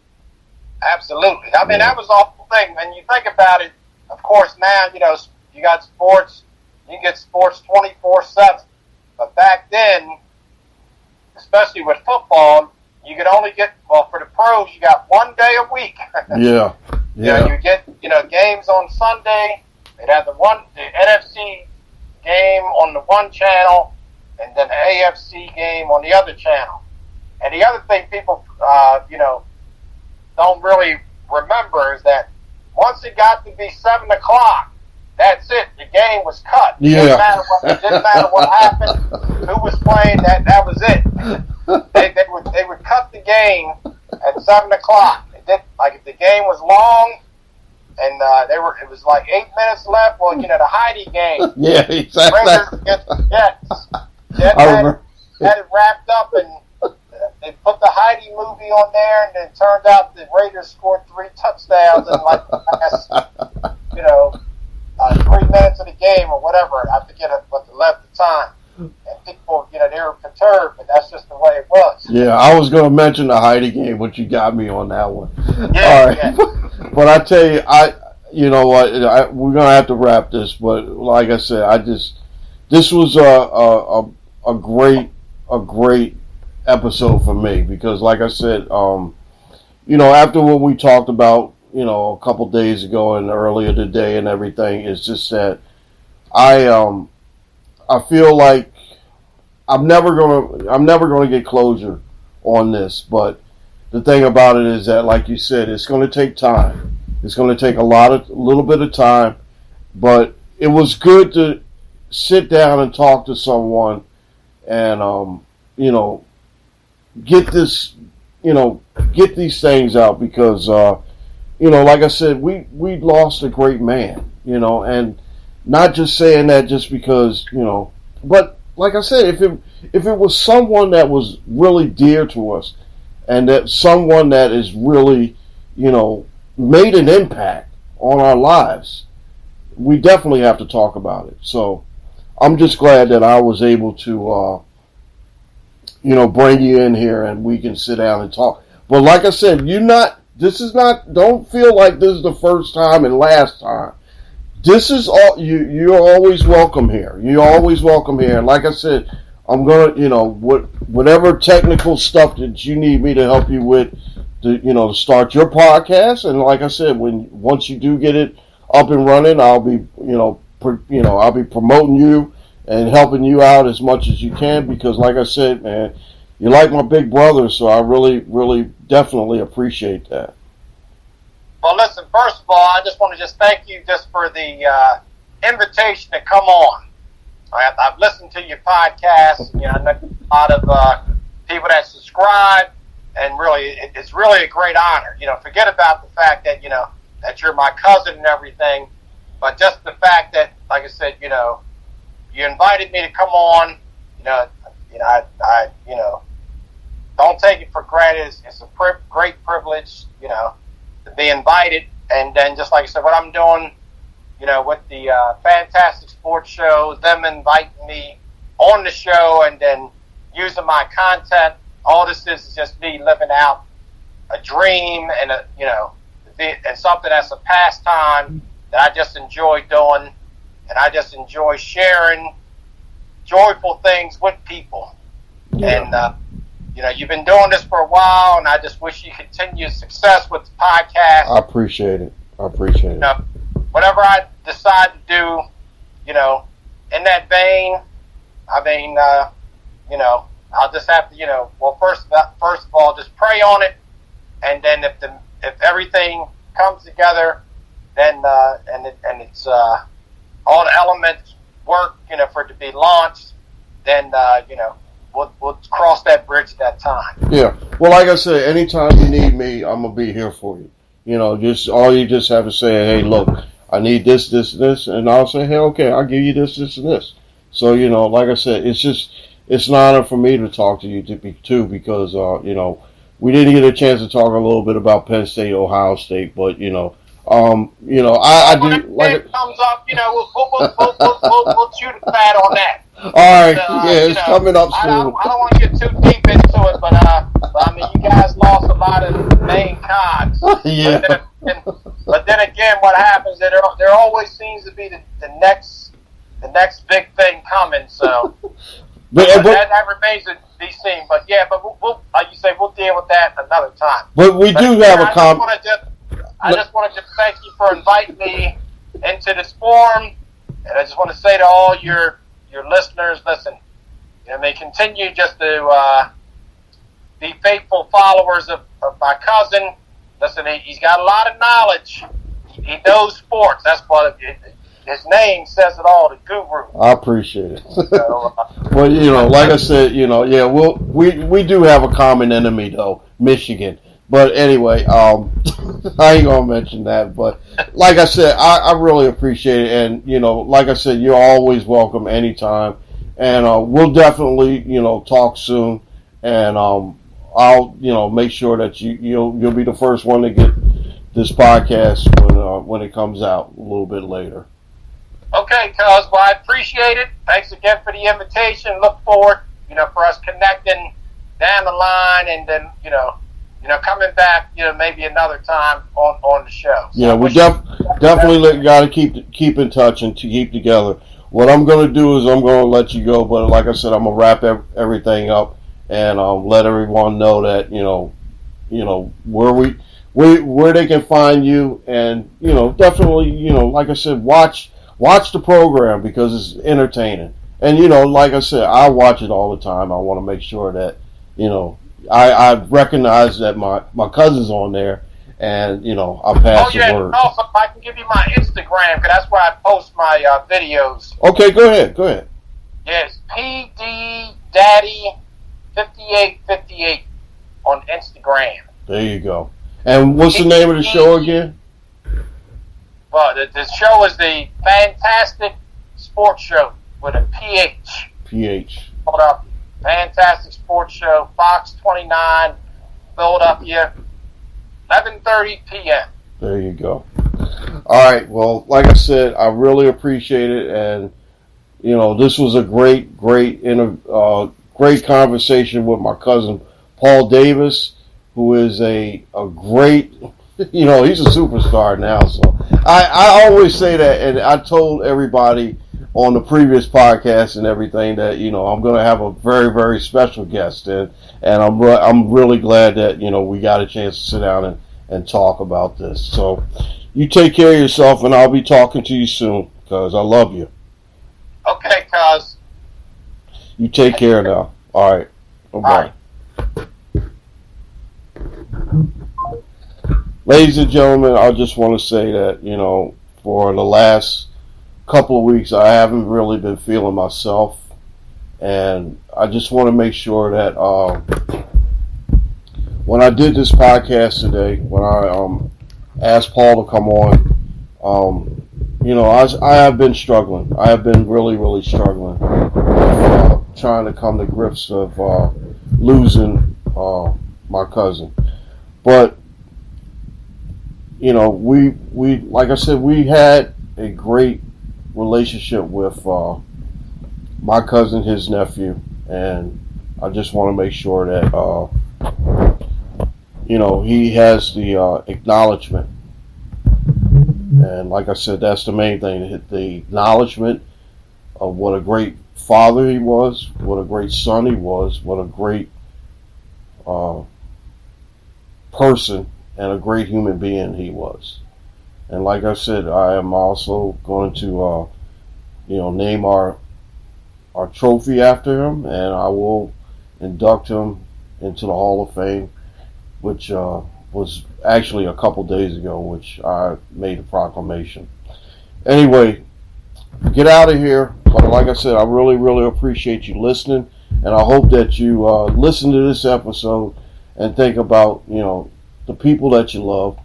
B: Absolutely. I mean, that was the whole thing. When you think about it, of course, now you got sports. You can get sports 24/7, but back then, especially with football, you could only get, for the pros, you got 1 day a week.
A: Yeah.
B: You get, games on Sunday. They'd have the NFC game on the one channel, and then the AFC game on the other channel. And the other thing people, don't really remember is that once it got to be 7 o'clock, that's it. The game was cut.
A: Yeah.
B: It didn't matter what happened, who was playing. That was it. They would cut the game at 7 o'clock. If the game was long and it was like 8 minutes left. Well, the Heidi game.
A: Yeah, exactly.
B: Raiders against the Jets. Jets had it wrapped up, and they put the Heidi movie on there, and it turned out the Raiders scored 3 touchdowns in like the last 3 minutes of the
A: Yeah, I was going to mention the Heidi game, but you got me on that one.
B: Yeah,
A: All right.
B: yeah.
A: But I tell you, you know what, we're going to have to wrap this, but like I said, this was a great episode for me because, like I said, you know, after what we talked about, you know, a couple days ago and earlier today and everything, it's just that I feel like I'm never gonna get closure on this. But the thing about it is that, like you said, it's going to take time. It's going to take a little bit of time. But it was good to sit down and talk to someone and you know, get this, you know, get these things out because you know, like I said, we lost a great man, you know, and not just saying that just because, you know, but like I said, if it was someone that was really dear to us and that someone that is really, you know, made an impact on our lives, we definitely have to talk about it. So I'm just glad that I was able to, you know, bring you in here and we can sit down and talk. But like I said, don't feel like this is the first time and last time. This is all you're always welcome here. You're always welcome here. And like I said, I'm gonna, you know, whatever technical stuff that you need me to help you with, to start your podcast. And like I said, once you do get it up and running, I'll be, I'll be promoting you and helping you out as much as you can because, like I said, man, you're like my big brother, so I really, really, definitely appreciate that.
B: Well, listen, first of all, I just want to thank you just for the invitation to come on. I've listened to your podcast. I know a lot of people that subscribe, and really, it's really a great honor. Forget about the fact that, that you're my cousin and everything, but just the fact that, like I said, you invited me to come on. I don't take it for granted. It's a great privilege, to be invited. And then, just like I said, what I'm doing, with the Phantastic Sports Show, them inviting me on the show and then using my content. All this is just me living out a dream and and something that's a pastime that I just enjoy doing, and I just enjoy sharing joyful things with people. Yeah. And you've been doing this for a while, and I just wish you continued success with the podcast.
A: I appreciate it.
B: Whatever I decide to do, in that vein, I'll just have to, first of all, just pray on it, and then if everything comes together, then and it's all the elements work, for it to be launched, then we'll cross that bridge at that time.
A: Yeah. Well, like I said, anytime you need me, I'm gonna be here for you. You just have to say, hey, look, I need this, and I'll say, hey, okay, I'll give you this, and this. So, like I said, it's an honor for me to talk to you too, because we didn't get a chance to talk a little bit about Penn State, Ohio State, but I do.
B: When it comes up, we'll shoot a fat on that.
A: All right, it's coming up soon.
B: I don't want to get too deep into it, but you guys lost a lot of the main cards.
A: Yeah.
B: But then again, what happens? There always seems to be the next big thing coming. So that remains to be seen. But yeah, we'll like you say, we'll deal with that another time.
A: But we do have a
B: I just wanted to thank you for inviting me into this forum, and I just want to say to all your listeners, listen, may continue just to be faithful followers of my cousin. Listen, he's got a lot of knowledge. He knows sports. That's what his name says it all, the Guru.
A: I appreciate it.
B: So,
A: well, like I said, we do have a common enemy though, Michigan. But anyway, I ain't gonna mention that. But like I said, I really appreciate it, and like I said, you're always welcome anytime, and we'll definitely talk soon, and I'll make sure that you'll be the first one to get this podcast when it comes out a little bit later.
B: Okay, cuz, well, I appreciate it. Thanks again for the invitation. Look forward, for us connecting down the line, and then coming back, maybe another time on the show. So
A: yeah, we definitely got to keep in touch and to keep together. What I'm going to do is I'm going to let you go, but like I said, I'm going to wrap everything up and let everyone know that where they can find you, and definitely like I said, watch the program because it's entertaining. And like I said, I watch it all the time. I want to make sure that I recognize that my cousin's on there, and I'll pass the word.
B: Also, I can give you my Instagram because that's where I post my videos.
A: Okay, go ahead.
B: Yes, PD Daddy 5858 on Instagram.
A: There you go. And what's the name of the show again?
B: Well, the show is the Phantastic Sports Show with a PH.
A: PH.
B: Hold up. Phantastic Sports Show, Fox 29, Philadelphia, 11:30 p.m.
A: There you go. All right. Well, like I said, I really appreciate it, and this was a great conversation with my cousin Paul Davis, who is a great, he's a superstar now. So I always say that, and I told everybody on the previous podcast and everything that I'm going to have a very, very special guest, and I'm really glad that we got a chance to sit down and talk about this. So you take care of yourself, and I'll be talking to you soon because I love you.
B: Okay, cuz.
A: You take care now. All right. Bye-bye. Ladies and gentlemen, I just want to say that, for the last couple of weeks, I haven't really been feeling myself. And I just want to make sure that when I did this podcast today, when I asked Paul to come on, I have been struggling. I have been really, really struggling with trying to come to grips of losing my cousin. But we like I said, we had a great relationship with my cousin, his nephew, and I just want to make sure that he has the acknowledgement. And like I said, that's the main thing, the acknowledgement of what a great father he was, what a great son he was, what a great person and a great human being he was. And like I said, I am also going to name our trophy after him, and I will induct him into the Hall of Fame, which was actually a couple days ago, which I made a proclamation. Anyway, get out of here. But like I said, I really, really appreciate you listening, and I hope that you listen to this episode and think about the people that you love.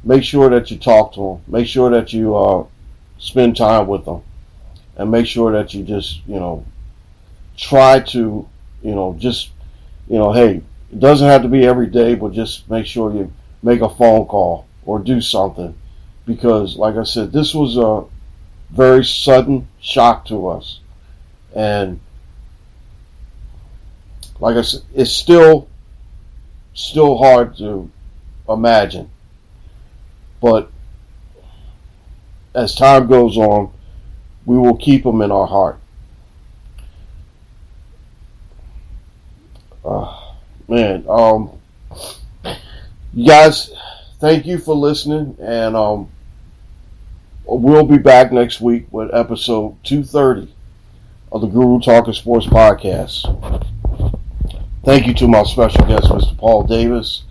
A: Make sure that you talk to them. Make sure that you spend time with them, and make sure that you just try to hey, it doesn't have to be every day, but just make sure you make a phone call or do something, because like I said, this was a very sudden shock to us, and like I said, it's still hard to imagine. But as time goes on, we will keep them in our heart. You guys, thank you for listening, and we'll be back next week with episode 230 of the Guru Talkin Sports Podcast. Thank you to my special guest, Mr. Paul Davis,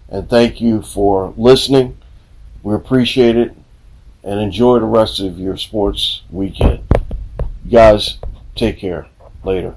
A: and thank you for listening. We appreciate it, and enjoy the rest of your sports weekend. You guys, take care. Later.